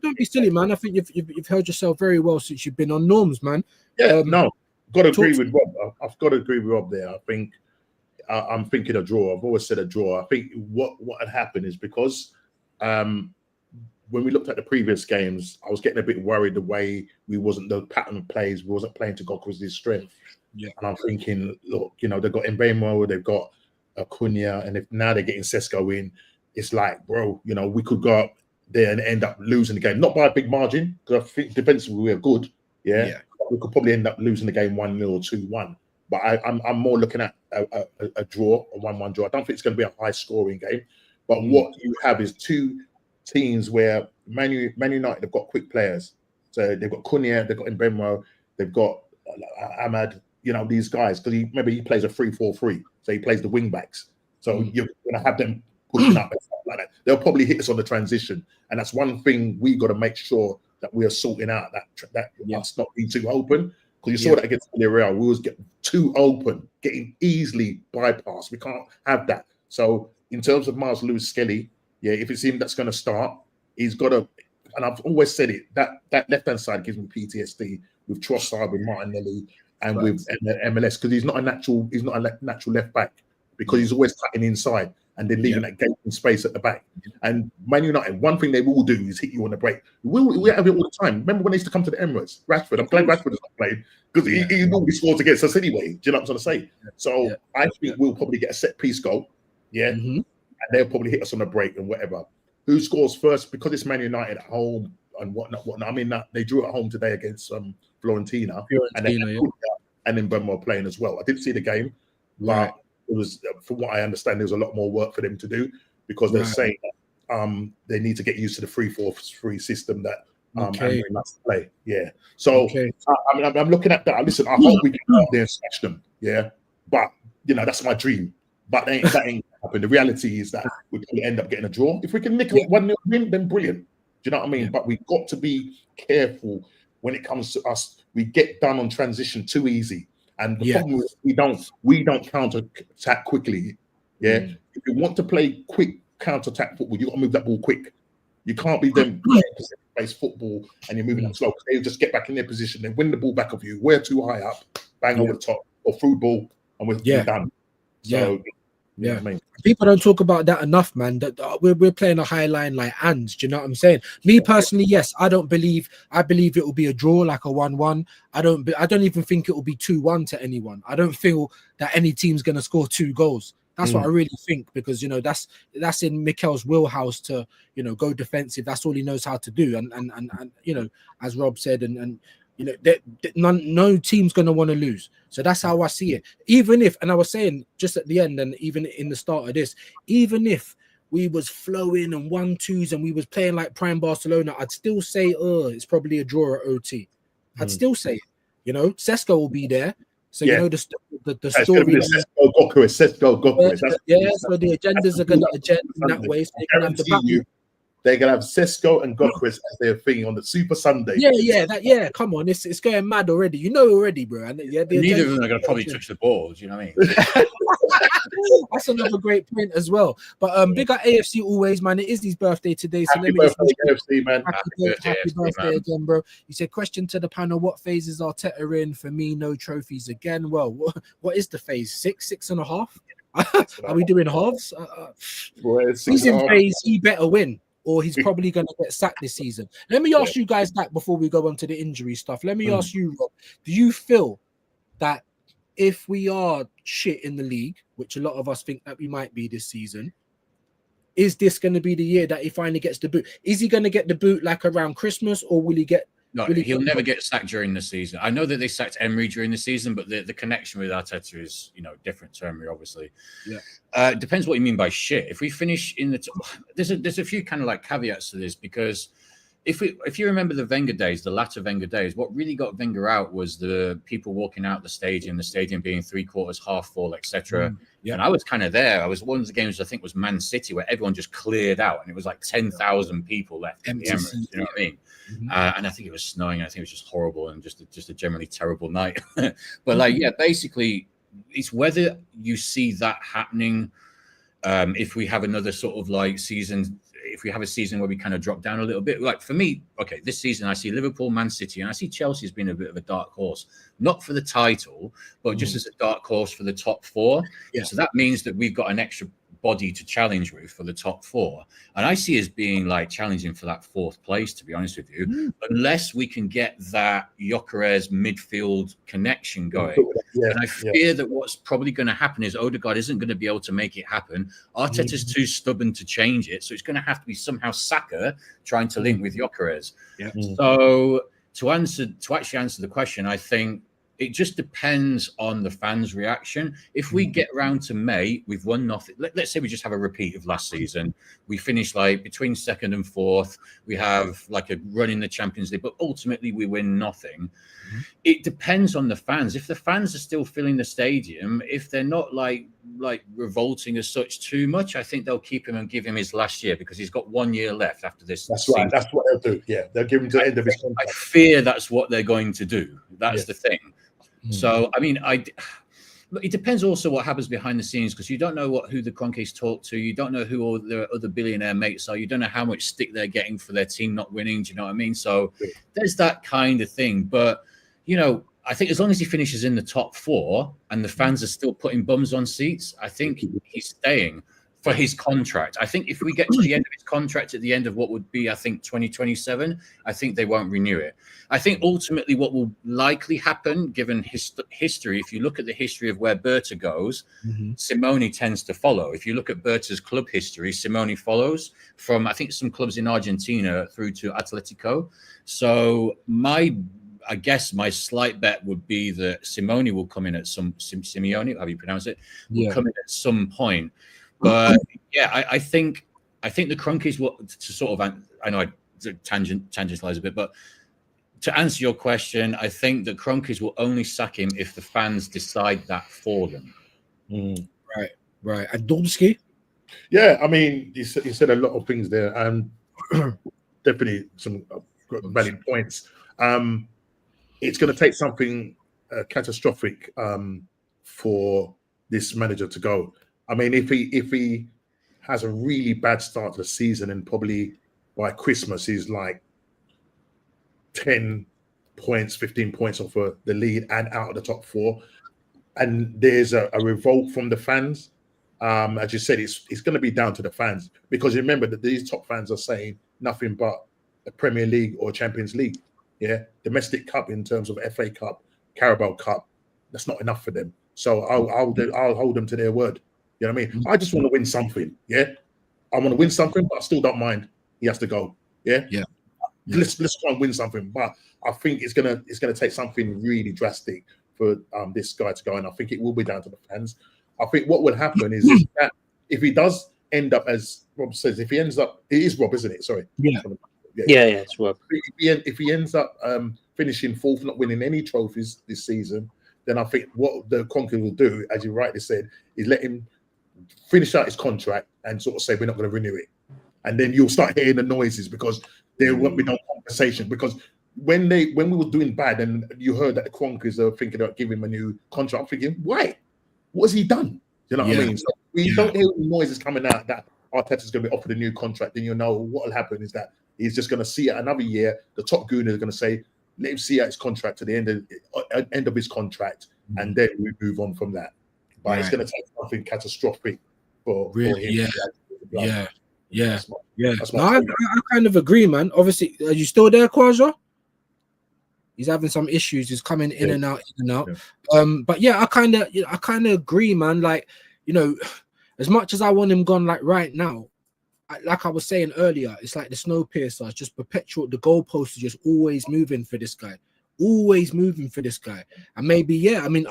don't be silly, man. I think you've held yourself very well since you've been on Norms, man. Got to agree with Rob. I've got to agree with Rob there. I think I'm thinking a draw. I've always said a draw. I think what had happened is because when we looked at the previous games, I was getting a bit worried the way the pattern of plays. We wasn't playing to Gyökeres' strength. Yeah. And I'm thinking, look, they've got Mbeumo, they've got Acuna, and if now they're getting Sesko in, it's like, bro, we could go up there and end up losing the game, not by a big margin, because I think defensively we're good. We could probably end up losing the game 1-0 or 2-1. But I'm more looking at a draw, a 1-1 draw. I don't think it's going to be a high scoring game. But what you have is two teams where Man United have got quick players. So they've got Cunha, they've got Mbeumo, they've got Ahmad. These guys, because he plays a 3-4-3, so he plays the wing backs. So you're going to have them pushing up and stuff like that. They'll probably hit us on the transition, and that's one thing we got to make sure that we are sorting out. That us not being too open, because you saw that against Villarreal. We always get too open, getting easily bypassed. We can't have that. So in terms of Miles Lewis-Skelly, if it's him that's going to start, he's got to. And I've always said it, that left hand side gives me PTSD with Trossard, with Martinelli, and with MLS, because he's not a natural left back, because he's always cutting inside and then leaving that gaping space at the back. And Man United, one thing they will do is hit you on the break. We have it all the time. Remember when they used to come to the Emirates? Rashford, I'm glad Rashford is not playing, because he normally scores against us anyway. Do you know what I'm trying to say? So I think we'll probably get a set piece goal, and they'll probably hit us on the break and whatever. Who scores first? Because it's Man United at home and whatnot. I mean, they drew at home today against Fiorentina, and then Fiorentina, yeah. and then Brentford playing as well. I didn't see the game, but Right. it was, from what I understand, there's a lot more work for them to do because they're Right. saying that they need to get used to the 3-4-3 system that Okay. Amorim must play. Yeah. So Okay. I mean, I'm looking at that. Listen, I hope we can go out there and smash them. Yeah. But that's my dream. But that ain't happen. The reality is that we could end up getting a draw. If we can nick a 1-0 win, then brilliant. Do you know what I mean? Yeah. But we've got to be careful when it comes to us. We get done on transition too easy. And the problem is we don't counter attack quickly. Yeah. If you want to play quick counter attack football, you got to move that ball quick. You can't be them place football and you're moving up slow. They'll just get back in their position and win the ball back of you. We're too high up, bang over the top, or through ball, and we're done. So you know what I mean? People don't talk about that enough, man. That we're playing a high line like ants. Do you know what I'm saying? Me personally, yes, I believe it will be a draw, like a 1-1. I don't even think it will be 2-1 to anyone. I don't feel that any team's gonna score 2 goals. That's what I really think, because that's in Mikel's wheelhouse to go defensive. That's all he knows how to do. And as Rob said, and no team's gonna want to lose. So that's how I see it. Even if, and I was saying just at the end, and even in the start of this, even if we was flowing and 1-2s and we was playing like prime Barcelona, I'd still say, it's probably a draw at OT. I'd still say it. Sesko will be there. So the story. Sesko Gokaris. So the agendas are going to agenda in that way. So they can have the battle. They're gonna have Sesko and Gokaris as their thing on the Super Sunday. Yeah. Come on, it's going mad already. Already, bro. And neither of them are gonna probably touch the ball. Do you know what I mean? That's another great point as well. But big up AFC always, man. It is his birthday today, so happy birthday, AFC, man. Happy birthday again, bro. You said, question to the panel: what phase is Arteta in? For me, no trophies again. Well, what is the phase? 6.5? Are we doing halves? He's in phase. He better win, or he's probably going to get sacked this season. Let me ask you guys that before we go on to the injury stuff. Let me ask you, Rob, do you feel that if we are shit in the league, which a lot of us think that we might be this season, is this going to be the year that he finally gets the boot? Is he going to get the boot like around Christmas, or will he get... No, he'll never get sacked during the season. I know that they sacked Emery during the season, but the connection with Arteta is, different to Emery, obviously. Yeah. Depends what you mean by shit. If we finish in the... There's a few kind of like caveats to this, because if you remember the Wenger days, the latter Wenger days, what really got Wenger out was the people walking out the stadium being 3/4 half full, etc. And I was kind of there. I was one of the games, I think, was Man City, where everyone just cleared out, and it was like 10,000 people left in the Emirates. You know what I mean? And I think it was snowing. I think it was just horrible and just a generally terrible night. But basically, it's whether you see that happening. If we have another sort of season. If we have a season where we kind of drop down a little bit, like for me, okay, this season I see Liverpool, Man City, and I see Chelsea as being a bit of a dark horse, not for the title, but just as a dark horse for the top 4. Yeah. So that means that we've got an extra body to challenge with for the top 4, and I see us being challenging for that 4th place, to be honest with you, unless we can get that Gyökeres midfield connection going. And I fear that what's probably going to happen is Odegaard isn't going to be able to make it happen. Arteta's too stubborn to change it, so it's going to have to be somehow Saka trying to link with Gyökeres. So to actually answer the question, I think it just depends on the fans' reaction. If we get round to May, we've won nothing. Let's say we just have a repeat of last season. We finish between 2nd and 4th. We have a run in the Champions League, but ultimately we win nothing. It depends on the fans. If the fans are still filling the stadium, if they're not revolting as such too much, I think they'll keep him and give him his last year, because he's got 1 year left after this. That's right. That's what they'll do. Yeah, they'll give him to the end of his contract. I fear that's what they're going to do. That's the thing. So, I mean, it depends also what happens behind the scenes, because you don't know who the Kroenkes talk to. You don't know who all their other billionaire mates are. You don't know how much stick they're getting for their team not winning. Do you know what I mean? So there's that kind of thing. But, I think as long as he finishes in the top 4 and the fans are still putting bums on seats, I think he's staying for his contract. I think if we get to the end of his contract at the end of what would be, I think, 2027, I think they won't renew it. I think ultimately what will likely happen, given history, if you look at the history of where Berta goes, Simone tends to follow. If you look at Berta's club history, Simone follows from, I think, some clubs in Argentina through to Atletico. So I guess my slight bet would be that Simeone will come in at Simeone, how do you pronounce it? Will come in at some point. But yeah, I think the Crunkies will, to sort of, I know I tangentialize a bit, but to answer your question, I think the Crunkies will only sack him if the fans decide that for them. Right. And Domsky? Yeah, I mean, you said a lot of things there, and definitely some valid points. It's going to take something catastrophic for this manager to go. I mean, if he has a really bad start to the season and probably by Christmas he's like 10 points, 15 points off the lead and out of the top 4, and there's a revolt from the fans, as you said, it's going to be down to the fans, because remember that these top fans are saying nothing but a Premier League or Champions League. Yeah, domestic cup in terms of FA Cup, Carabao Cup, that's not enough for them. So I'll hold them to their word. You know what I mean? I just want to win something. Yeah, I want to win something, but I still don't mind he has to go. Yeah. Let's try and win something, but I think it's gonna take something really drastic for this guy to go, and I think it will be down to the fans. I think what will happen is that if he does end up, as Rob says, if he ends up, it is Rob, isn't it? Sorry. Yeah, it's Rob. If he ends up finishing 4th, not winning any trophies this season, then I think what the Conqueror will do, as you rightly said, is let him finish out his contract and sort of say we're not going to renew it, and then you'll start hearing the noises because there won't be no conversation. Because when we were doing bad and you heard that the Kronkers are thinking about giving him a new contract, I'm thinking, why? What has he done? You know what I mean? So we don't hear noises coming out that Arteta's going to be offered a new contract. Then you know what will happen is that he's just going to see it another year. The top gooners are going to say, let him see out his contract to the end of his contract, and then we move on from that. But it's going to take something catastrophic for him. Yeah. No, I kind of agree, man. Obviously, are you still there, Kwaja? He's having some issues. He's coming in and out. But yeah, I kind of agree, man. Like, you know, as much as I want him gone, like right now, like I was saying earlier, it's like the snow piercer. It's just perpetual. The goalpost is just always moving for this guy. And maybe, I mean,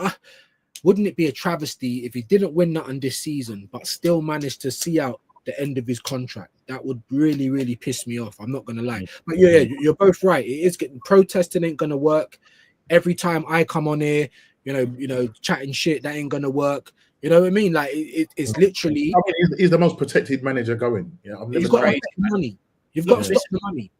wouldn't it be a travesty if he didn't win nothing this season, but still managed to see out the end of his contract? That would really, really piss me off. I'm not gonna lie. But yeah, you're both right. It is getting protesting ain't gonna work. Every time I come on here, you know, chatting shit, that ain't gonna work. You know what I mean? Like it's literally. I mean, he's the most protected manager going. Yeah, you've got to spend the money. You've got to stop the money.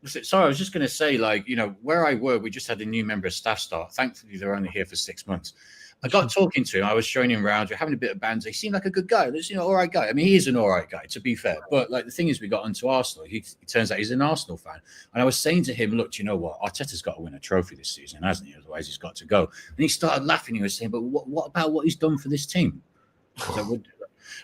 Sorry, I was just going to say, like, you know, where I work, we just had a new member of staff start. Thankfully, they're only here for 6 months. I got talking to him. I was showing him around. We're having a bit of banter. He seemed like a good guy. He's, all right guy. I mean, he is an all right guy, to be fair. But like the thing is, we got onto Arsenal. He turns out he's an Arsenal fan. And I was saying to him, look, you know what? Arteta's got to win a trophy this season, hasn't he? Otherwise, he's got to go. And he started laughing. He was saying, but what about what he's done for this team?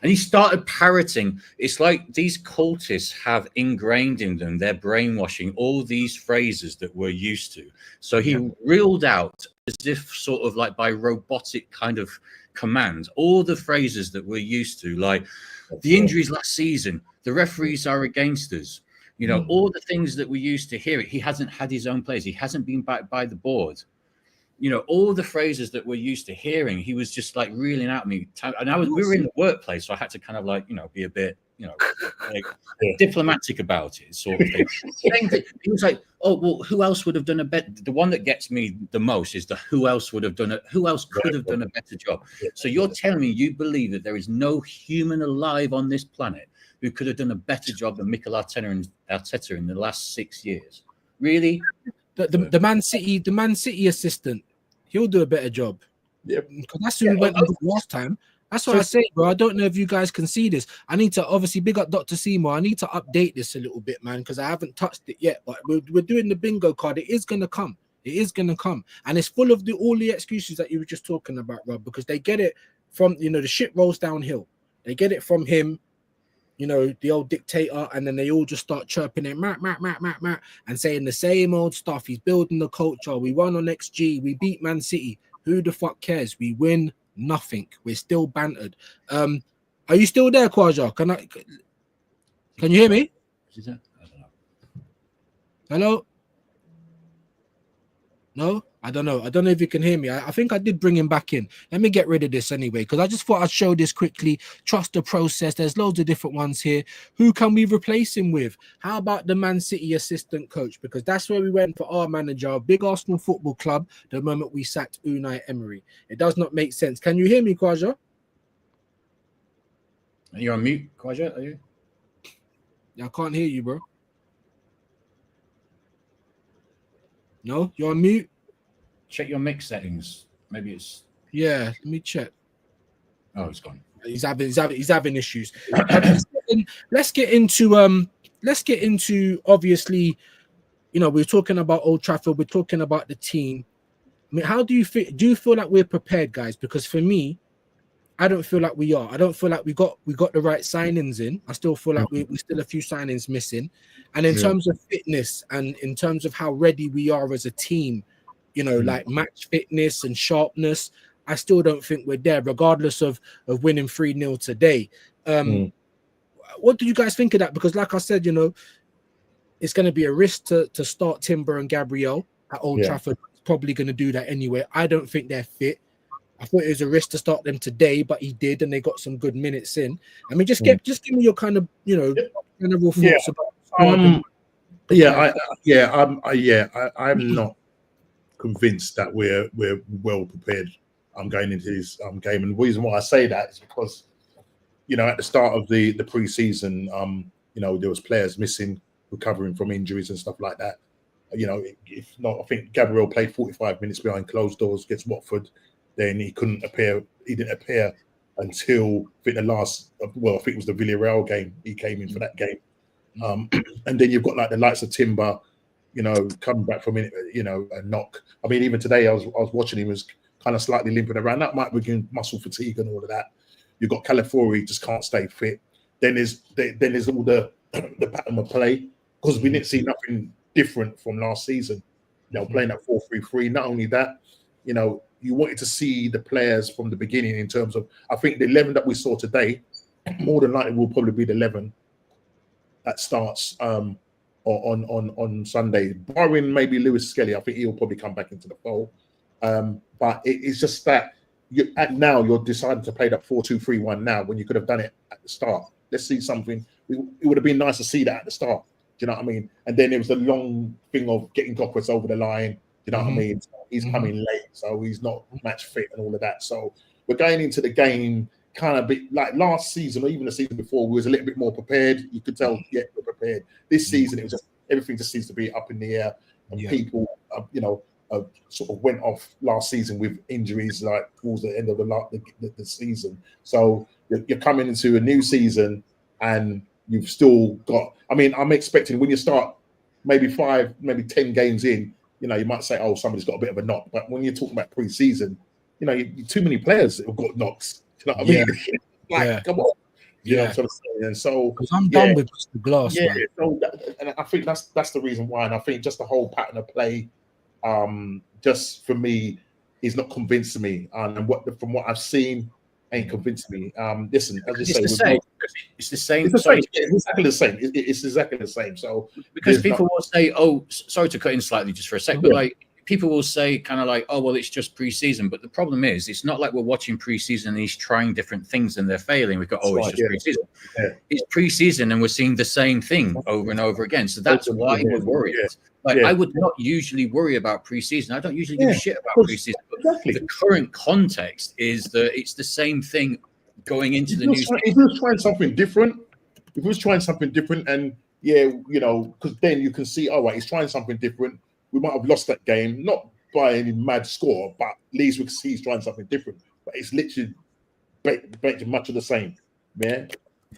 And he started parroting. It's like these cultists have ingrained in them, they're brainwashing all these phrases that we're used to. So he reeled out, as if sort of like by robotic kind of command, all the phrases that we're used to, like the injuries last season, the referees are against us, you know, all the things that we used to hear. He hasn't had his own players. He hasn't been backed by the board. You know, all the phrases that we're used to hearing, he was just like reeling out me. And we were in the workplace, so I had to kind of like, you know, be a bit, you know, like diplomatic about it, sort of thing. Same thing. He was like, oh, well, who else would have done a better? The one that gets me the most is the who else would have done it? Who else could have done a better job? So you're telling me you believe that there is no human alive on this planet who could have done a better job than Mikel Arteta in the last 6 years? Really? The Man City assistant, he'll do a better job. Yeah, because that's who we went with last time. That's what I say, bro. I don't know if you guys can see this. I need to obviously big up Dr. Seymour. I need to update this a little bit, man, because I haven't touched it yet. But we're doing the bingo card. It is gonna come. It is gonna come, and it's full of all the excuses that you were just talking about, Rob. Because they get it from, you know, the shit rolls downhill. They get it from him, you know, the old dictator, and then they all just start chirping it, and saying the same old stuff. He's building the culture. We won on XG. We beat Man City. Who the fuck cares? We win nothing. We're still bantered. Are you still there, Kwaja? Can you hear me? Hello? No, I don't know. I don't know if you can hear me. I think I did bring him back in. Let me get rid of this anyway, because I just thought I'd show this quickly. Trust the process. There's loads of different ones here. Who can we replace him with? How about the Man City assistant coach? Because that's where we went for our manager, big Arsenal Football Club, the moment we sacked Unai Emery. It does not make sense. Can you hear me, Kwaja? You're on mute, Kwaja, are you? I can't hear you, bro. No, you're on mute. Check your mix settings. Maybe it's. Yeah, let me check. Oh, it's gone. He's having issues. Let's get into obviously, you know, we're talking about Old Trafford. We're talking about the team. I mean, how do you feel? Do you feel like we're prepared, guys? Because for me, I don't feel like we are. I don't feel like we got the right signings in. I still feel like we still a few signings missing. And in terms of fitness and in terms of how ready we are as a team, you know, like match fitness and sharpness, I still don't think we're there, regardless of winning 3-0 today. What do you guys think of that? Because like I said, you know, it's going to be a risk to start Timber and Gabriel at Old Trafford. It's probably going to do that anyway. I don't think they're fit. I thought it was a risk to start them today, but he did, and they got some good minutes in. I mean, just give me your kind of, you know, general thoughts about. I'm not convinced that we're well prepared. I'm going into this game, and the reason why I say that is because, you know, at the start of the pre-season, you know, there was players missing, recovering from injuries and stuff like that. You know, if not, I think Gabriel played 45 minutes behind closed doors against Watford. Then he couldn't appear. He didn't appear until I think it was the Villarreal game. He came in for that game. And then you've got like the likes of Timber, you know, coming back from it, you know, a knock. I mean, even today I was watching him, was kind of slightly limping around. That might be muscle fatigue and all of that. You've got Calafiori, just can't stay fit. Then there's all the pattern of play, because we didn't see nothing different from last season. You know, playing that 4-3-3. Not only that, you know, you wanted to see the players from the beginning in terms of, I think the 11 that we saw today, more than likely will probably be the 11 that starts on Sunday, barring maybe Lewis Skelly. I think he'll probably come back into the fold. But it's just that you're deciding to play that 4-2-3-1 now, when you could have done it at the start. Let's see something. It would have been nice to see that at the start. Do you know what I mean? And then it was the long thing of getting Gokwitz over the line. You know what I mean? He's coming late, so he's not match fit and all of that. So we're going into the game kind of bit like last season, or even the season before, we was a little bit more prepared. You could tell, we're prepared. This season, it was just everything just seems to be up in the air, and people, you know, sort of went off last season with injuries like towards the end of the season. So you're coming into a new season, and you've still got. I mean, I'm expecting when you start maybe 5, maybe 10 games in, you know, you might say, oh, somebody's got a bit of a knock. But when you're talking about pre-season, you know, too many players have got knocks. Do you know what I mean? Come on. You know what I'm saying? And so, because I'm done with the glass. Yeah, so and I think that's the reason why. And I think just the whole pattern of play, just for me, is not convincing me. And from what I've seen, ain't convincing me. Listen, as you say, it's the same. It's the same. It's exactly the same. It's exactly the same. So because people will say, "Oh, sorry to cut in slightly just for a sec," but like people will say, kind of like, "Oh, well, it's just pre-season." But the problem is, it's not like we're watching pre-season and he's trying different things and they're failing. We go, "Oh, it's just pre-season." It's pre-season and we're seeing the same thing over and over again. So that's why we're worried. I would not usually worry about pre-season. I don't usually give a shit about pre-season. But the current context is that it's the same thing going into the new season. If he was trying something different, and you know, because then you can see, all right, he's trying something different. We might have lost that game, not by any mad score, but at least we can see he's trying something different. But it's literally much of the same, yeah.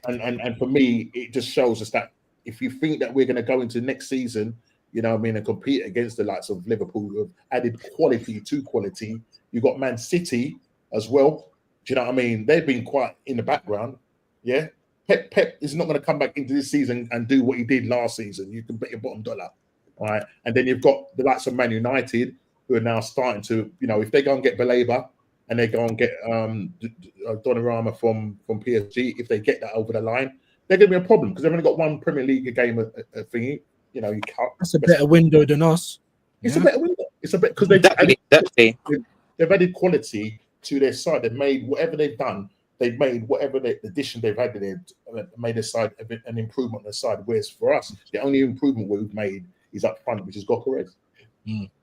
And for me, it just shows us that if you think that we're going to go into next season, you know what I mean, and compete against the likes of Liverpool, who have added quality to quality. You've got Man City as well. Do you know what I mean? They've been quite in the background. Yeah. Pep is not going to come back into this season and do what he did last season. You can bet your bottom dollar. All right. And then you've got the likes of Man United, who are now starting to, you know, if they go and get Baleba and they go and get Donnarumma from PSG, if they get that over the line, they're going to be a problem, because they've only got one Premier League game thingy. You know, you can't. That's a better window than us. It's a better window. It's a bit because they've added quality to their side. They've made whatever they've done. They've made whatever addition they've had. They've made their side an improvement on their side. Whereas for us, the only improvement we've made is up front, which is Gokorez.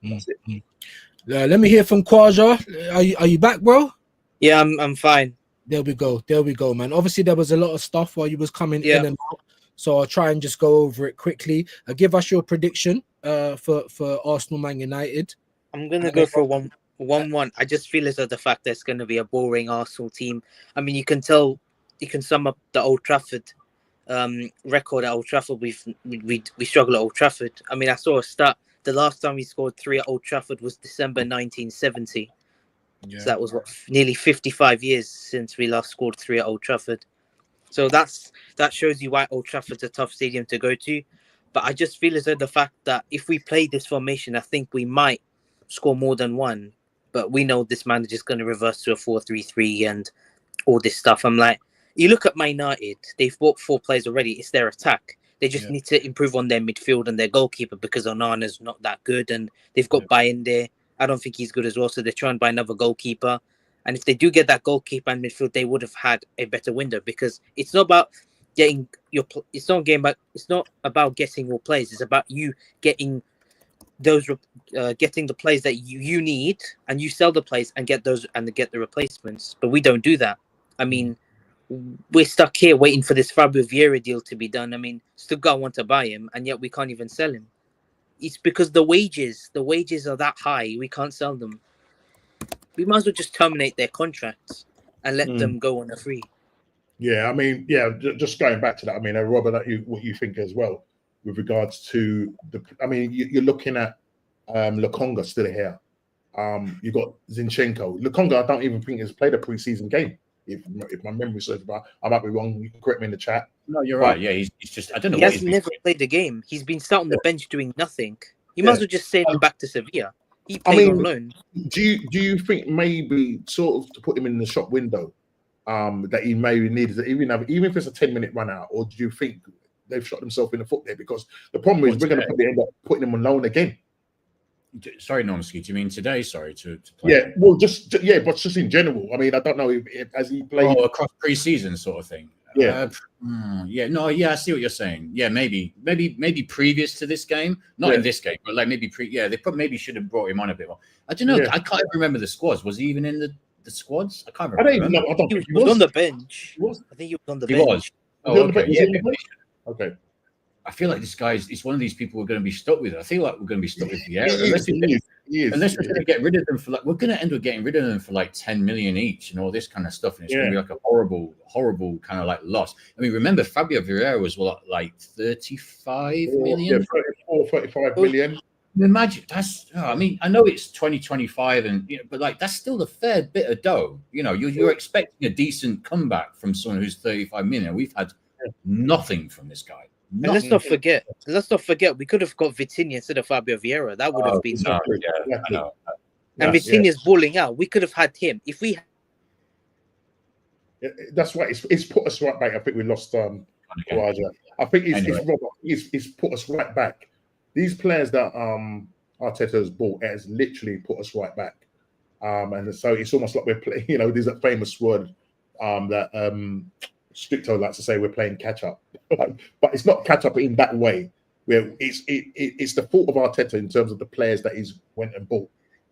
That's it. Let me hear from Kwaja. Are you back, bro? Yeah, I'm fine. There we go, man. Obviously, there was a lot of stuff while you was coming in and out, so I'll try and just go over it quickly. Give us your prediction for Arsenal Man United. I'm gonna go for 1-1. I just feel as though the fact that it's going to be a boring Arsenal team. I mean, you can sum up the Old Trafford record at Old Trafford. We struggle at Old Trafford. I mean, I saw a stat. The last time we scored 3 at Old Trafford was December 1970. Yeah. So that was nearly 55 years since we last scored 3 at Old Trafford. So that shows you why Old Trafford's a tough stadium to go to. But I just feel as though the fact that if we play this formation, I think we might score more than one. But we know this manager's going to reverse to a 4-3-3 and all this stuff. I'm like, you look at Man United, they've bought 4 players already. It's their attack. They just need to improve on their midfield and their goalkeeper because Onana's not that good. And they've got Bayern there. I don't think he's good as well. So they're trying to buy another goalkeeper. And if they do get that goalkeeper and midfield, they would have had a better window because it's not about getting it's not about getting your players. It's about you getting getting the players that you need, and you sell the players and get the replacements. But we don't do that. I mean, we're stuck here waiting for this Fabio Vieira deal to be done. I mean, Stuttgart want to buy him, and yet we can't even sell him. It's because the wages are that high. We can't sell them. We might as well just terminate their contracts and let them go on a free. Yeah, I mean, just going back to that. I mean, Robert, what you think as well with regards to you're looking at Lokonga still here. You've got Zinchenko. Lokonga, I don't even think has played a preseason game. If my memory serves, but I might be wrong. You can correct me in the chat. No, you're right. Yeah, he's just. I don't know. He has never played a game. He's been sat on the bench doing nothing. You might as well just send him back to Sevilla. He played on loan. Do you think maybe sort of to put him in the shop window, that he maybe needed to even if it's a 10-minute run out, or do you think they've shot themselves in the foot there? Because the problem is we're going to probably end up putting him on loan again. Sorry, Normski, do you mean today? Sorry, to play? Yeah, well, but just in general. I mean, I don't know if as he played across pre-season sort of thing. Yeah, I see what you're saying. Yeah, maybe previous to this game, not in this game, but like maybe they maybe should have brought him on a bit more. I don't know. Yeah. I can't even remember the squads. Was he even in the squads? I can't remember. I don't think he was on the bench. I think he was on the bench. He was. Oh, okay. Yeah. Okay. I feel like this guy's one of these people we're going to be stuck with. I feel like we're going to be stuck with Vieira. Unless we're going to get rid of them we're going to end up getting rid of them for like 10 million each and all this kind of stuff. And it's going to be like a horrible kind of like loss. I mean, remember Fabio Vieira was like 35 million? Yeah, 35 million. Imagine I mean, I know it's 2025 but like that's still a fair bit of dough. You know, you're expecting a decent comeback from someone who's 35 million. We've had nothing from this guy. And let's not forget, we could have got Vitinha instead of Fabio Vieira. That would have been something. Yeah, I know. And Vitinha's balling out. We could have had him if we. That's right. It's put us right back. I think we lost I think it's put us right back. These players that Arteta has bought has literally put us right back. And so it's almost like we're playing. You know, there's a famous word that Stricto likes to say we're playing catch up, but it's not catch up in that way. Where it's the fault of Arteta in terms of the players that he's went and bought.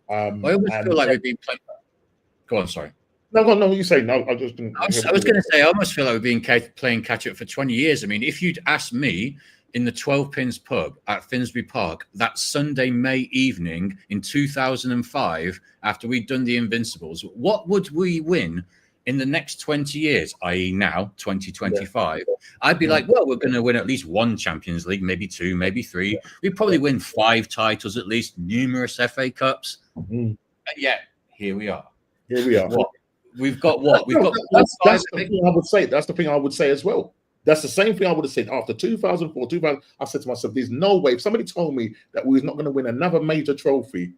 I always feel like we've been playing. Go on, sorry. No. You say no. I was going to say I almost feel like we've been playing catch up for 20 years. I mean, if you'd asked me in the 12 Pins pub at Finsbury Park that Sunday, May evening in 2005, after we'd done the Invincibles, what would we win in the next 20 years, i.e. now, 2025, I'd be like, well, we're going to win at least 1 Champions League, maybe 2, maybe 3. Yeah. We'd probably win 5 titles at least, numerous FA Cups. Mm-hmm. Yeah, here we are. What? We've got what? That's the thing I would say. That's the thing I would say as well. That's the same thing I would have said after 2004, 2000. I said to myself, there's no way. If somebody told me that we was not going to win another major trophy,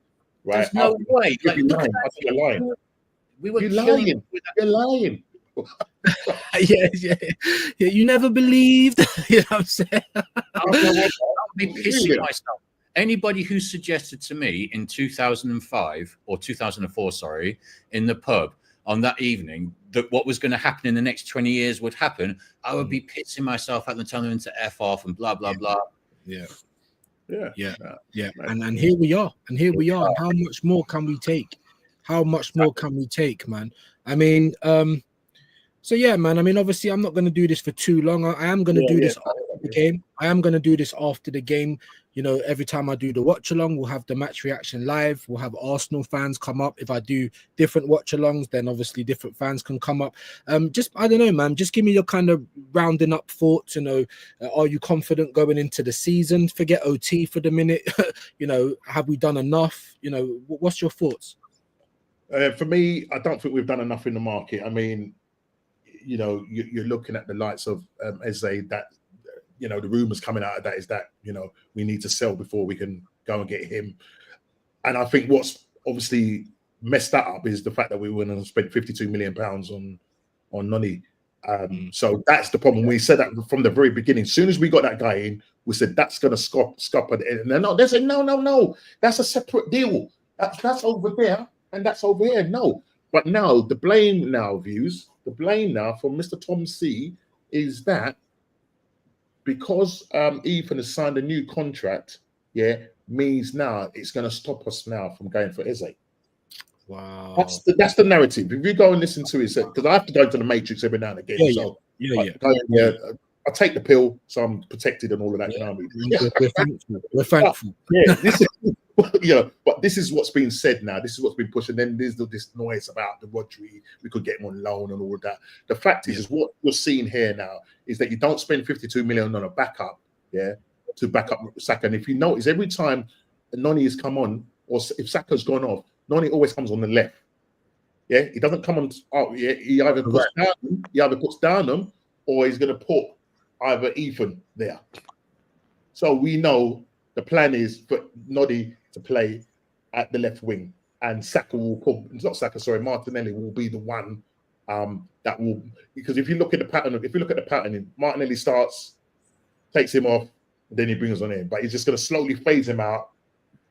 right? There's no way. You're lying. We were You're lying. You're lying. Yeah. You never believed. You know what I'm saying? I'll be pissing myself. Anybody who suggested to me in 2005 or 2004, sorry, in the pub on that evening that what was going to happen in the next 20 years would happen, I would be pissing myself out and telling them to F off and blah, blah, blah. Yeah. Yeah. And here we are. And here we are. And how much more can we take? How much more can we take, man? I mean, so yeah, man. I mean, obviously, I'm not going to do this for too long. I am going to do this after the game. I am going to do this after the game. You know, every time I do the watch along, we'll have the match reaction live. We'll have Arsenal fans come up. If I do different watch alongs, then obviously different fans can come up. Just I don't know, man. Just give me your kind of rounding up thoughts. You know, are you confident going into the season? Forget OT for the minute. You know, have we done enough? You know, what's your thoughts? For me, I don't think we've done enough in the market. I mean, you know, you're looking at the likes of Eze, that, you know, the rumors coming out of that is that, you know, we need to sell before we can go and get him. And I think what's obviously messed that up is the fact that we went and spent £52 million on Noni. So that's the problem. We said that from the very beginning. As soon as we got that guy in, we said that's going to scupper. And they said, no, that's a separate deal. That's over there and that's over here. No. But now the blame now from Mr. Tom C is that because Ethan has signed a new contract, means now it's going to stop us now from going for Eze. Wow, that's the narrative. If you go and listen to it, because I have to go to the Matrix every now and again. I take the pill, so I'm protected and all of that. You know what I mean? We're thankful. This is, but this is what's being said now. This is what's been pushed, and then there's this noise about the Rodri. We could get him on loan and all of that. The fact is what you're seeing here now is that you don't spend 52 million on a backup, to back up Saka. And if you notice, every time Noni has come on, or if Saka's gone off, Noni always comes on the left. Yeah, he doesn't come on. He either puts down them, or he's going to put either Ethan there. So we know the plan is for Noddy to play at the left wing, and Martinelli will be the one that will, because if you look at the pattern, Martinelli starts, takes him off, and then he brings on in, but he's just going to slowly phase him out.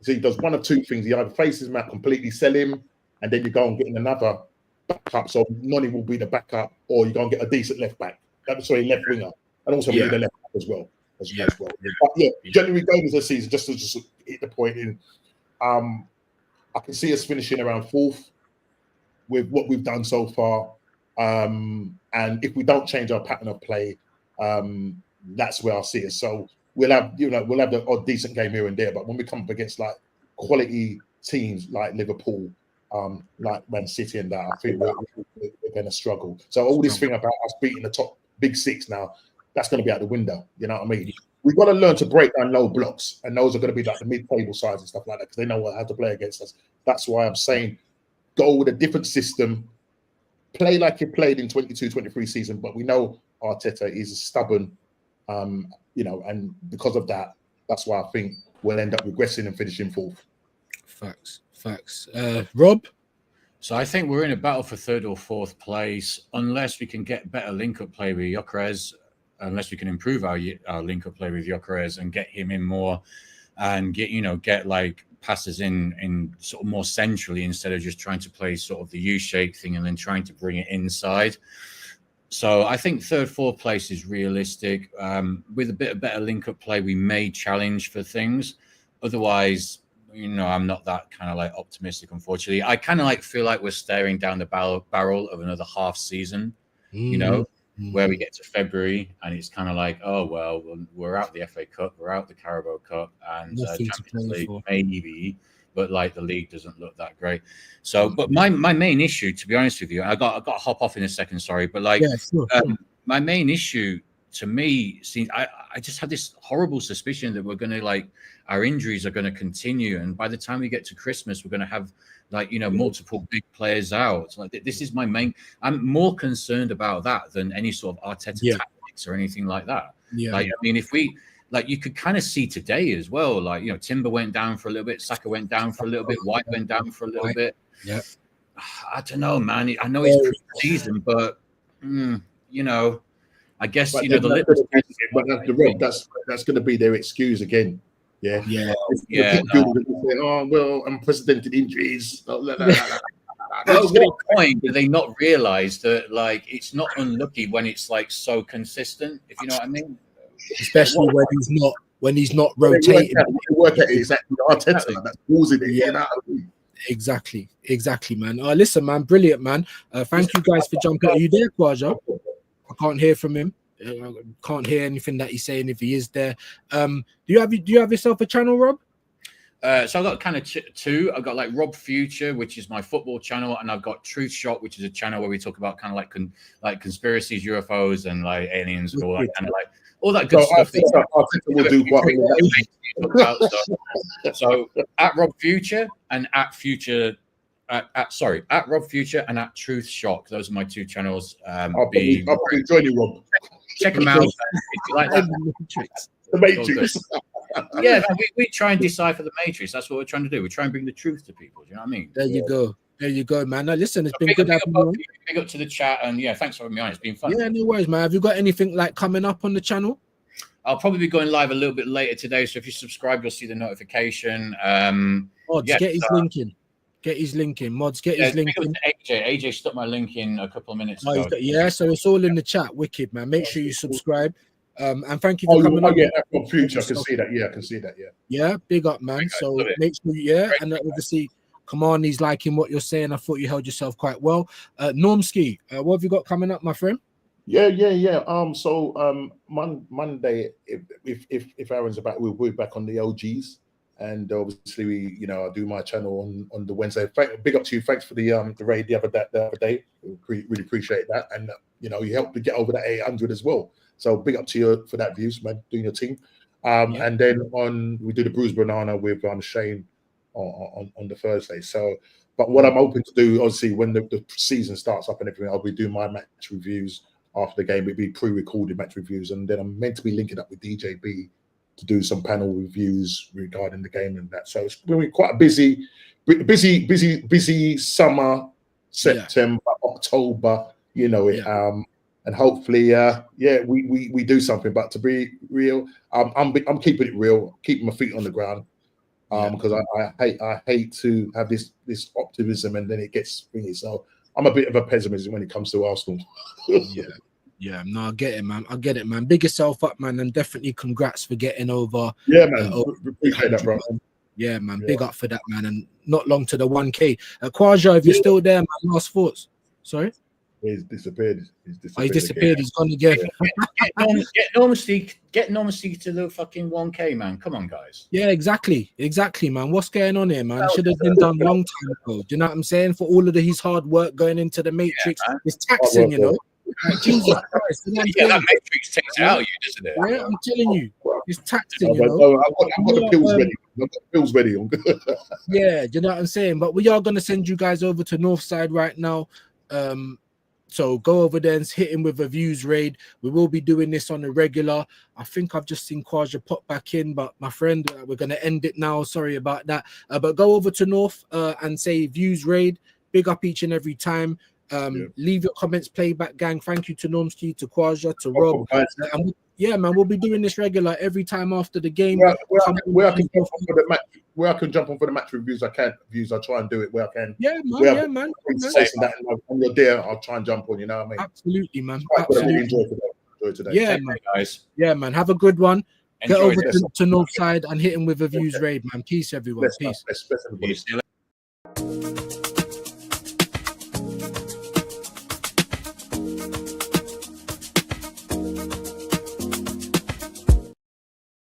So he does one of two things: he either phases him out completely, sell him, and then you go and get another backup. So Noni will be the backup, or you go and get a decent left winger. And also we need a left back as well. But generally going into the season, just to hit the point in, I can see us finishing around 4th with what we've done so far. And if we don't change our pattern of play, that's where I'll see us. So we'll have the odd decent game here and there, but when we come up against like quality teams like Liverpool, like Man City and that, I think we're going to struggle. So all this thing about us beating the top big 6 now, that's going to be out the window. You know what I mean? We've got to learn to break down low blocks, and those are going to be like the mid-table sides and stuff like that, because they know how to play against us. That's why I'm saying go with a different system, play like you played in 22-23 season, but we know Arteta is stubborn, and because of that, that's why I think we'll end up regressing and finishing 4th. Facts. Rob? So I think we're in a battle for 3rd or 4th place, unless we can get better link-up play with Gyökeres, unless we can improve our link-up play with Gyökeres and get him in more, and get like passes in sort of more centrally, instead of just trying to play sort of the U-shape thing and then trying to bring it inside. So I think 3rd, 4th place is realistic. With a bit of better link-up play, we may challenge for things. Otherwise, I'm not that kind of like optimistic, unfortunately. I kind of like feel like we're staring down the barrel of another half season, where we get to February and it's kind of like, oh, well, we're out the FA Cup, we're out the Carabao Cup, and Champions League maybe, but like the league doesn't look that great. So, but my main issue, to be honest with you, I got to hop off in a second, sorry, but like my main issue to me seems, I just have this horrible suspicion that we're going to our injuries are going to continue, and by the time we get to Christmas, we're going to have multiple big players out. Like, this is my main. I'm more concerned about that than any sort of Arteta tactics or anything like that. If we you could kind of see today as well. Timber went down for a little bit, Saka went down for a little bit, White went down for a little bit. Yeah, I don't know, man. I know it's pre-season, but I guess that's going to be their excuse again. Yeah, Yeah. Yeah, Oh well, unprecedented injuries. At what point do they not realize that like it's not unlucky when it's like so consistent? If you know what I mean. Especially What- when he's not rotating. Work at it exactly. Arteta, that's causing it. Yeah. You know? Exactly, man. Listen, man, brilliant, man. Thank you guys for jumping. Are you there, Kwaja? I can't hear from him. Can't hear anything that he's saying if he is there. Do you have yourself a channel, Rob? So I've got kind of two. I've got like Rob Future, which is my football channel, and I've got Truth Shot, which is a channel where we talk about kind of like conspiracies, UFOs, and like aliens and all that kind of like all that good stuff. We'll do quite So at Rob Future and at Future. At Rob Future and at Truth Shock. Those are my two channels. I'll probably join you, Rob. Check them out. If you like that. The Matrix. Yeah, we try and decipher the Matrix. That's what we're trying to do. We try and bring the truth to people. Do you know what I mean? There you go, man. Now, listen, it's been big good having you on. Big up to the chat, and yeah, thanks for having me on. It's been fun. Yeah, no worries, man. Have you got anything like coming up on the channel? I'll probably be going live a little bit later today, so if you subscribe, you'll see the notification. Get his link in. Get his link in. Mods, get his link in. AJ stuck my link in a couple of minutes ago. Yeah, so it's all in the chat. Wicked, man. Make sure you subscribe. And thank you for coming on. Yeah, from Future. I can see that. Yeah, I can see that. Yeah. Yeah, big up, man. So make sure, and obviously, Kamani's liking what you're saying. I thought you held yourself quite well. Normski, what have you got coming up, my friend? Yeah. So Monday, if Aaron's back, we'll be back on the OGs. And obviously, I do my channel on the Wednesday. Big up to you. Thanks for the raid the other day. Really appreciate that. And you helped to get over that 800 as well. So big up to you for that, views, man. Doing your team. And then we do the Bruised Banana with Shane on the Thursday. So, but what I'm hoping to do, obviously, when the season starts up and everything, I'll be doing my match reviews after the game. It'll be pre-recorded match reviews, and then I'm meant to be linking up with DJB to do some panel reviews regarding the game and that. So it's going to be quite a busy summer, September, October, and hopefully, we do something. But to be real, I'm keeping it real, keeping my feet on the ground, because I hate to have this optimism and then it gets thingy. So I'm a bit of a pessimist when it comes to Arsenal. Yeah, no, I get it, man. Big yourself up, man, and definitely congrats for getting over. Yeah, man. Appreciate that, bro. Yeah, man. Big up for that, man. And not long to the 1K. Kwaja, if you're still there, man, last thoughts. Sorry? He's disappeared. He's disappeared. He's gone again. Get normalcy to the fucking 1K, man. Come on, guys. Yeah, exactly, man. What's going on here, man? Should have been done long time ago. Do you know what I'm saying? For all of his hard work going into the Matrix, it's taxing, Like, Jesus Christ. That Matrix takes it out of you, doesn't it? Yeah, I'm telling you. It's taxing, I've got the pills ready. I've got the pills ready. Yeah, do you know what I'm saying? But we are going to send you guys over to Northside right now. So go over there and hit him with a views raid. We will be doing this on a regular. I think I've just seen Kwaja pop back in, but my friend, we're going to end it now. Sorry about that. But go over to North and say views raid. Big up each and every time. Leave your comments, playback gang. Thank you to Normski, to Kwaja, to Rob. Man, we'll be doing this regular every time after the game. Where I can jump on for the match reviews, I try and do it where I can. Man. When you're there, I'll try and jump on. You know what I mean? Absolutely, man. Absolutely. Enjoy today. Yeah, man. Guys. Yeah, man. Have a good one. Enjoy. Get over to Northside and hit him with a views raid, man. Peace, everyone. Peace. Peace.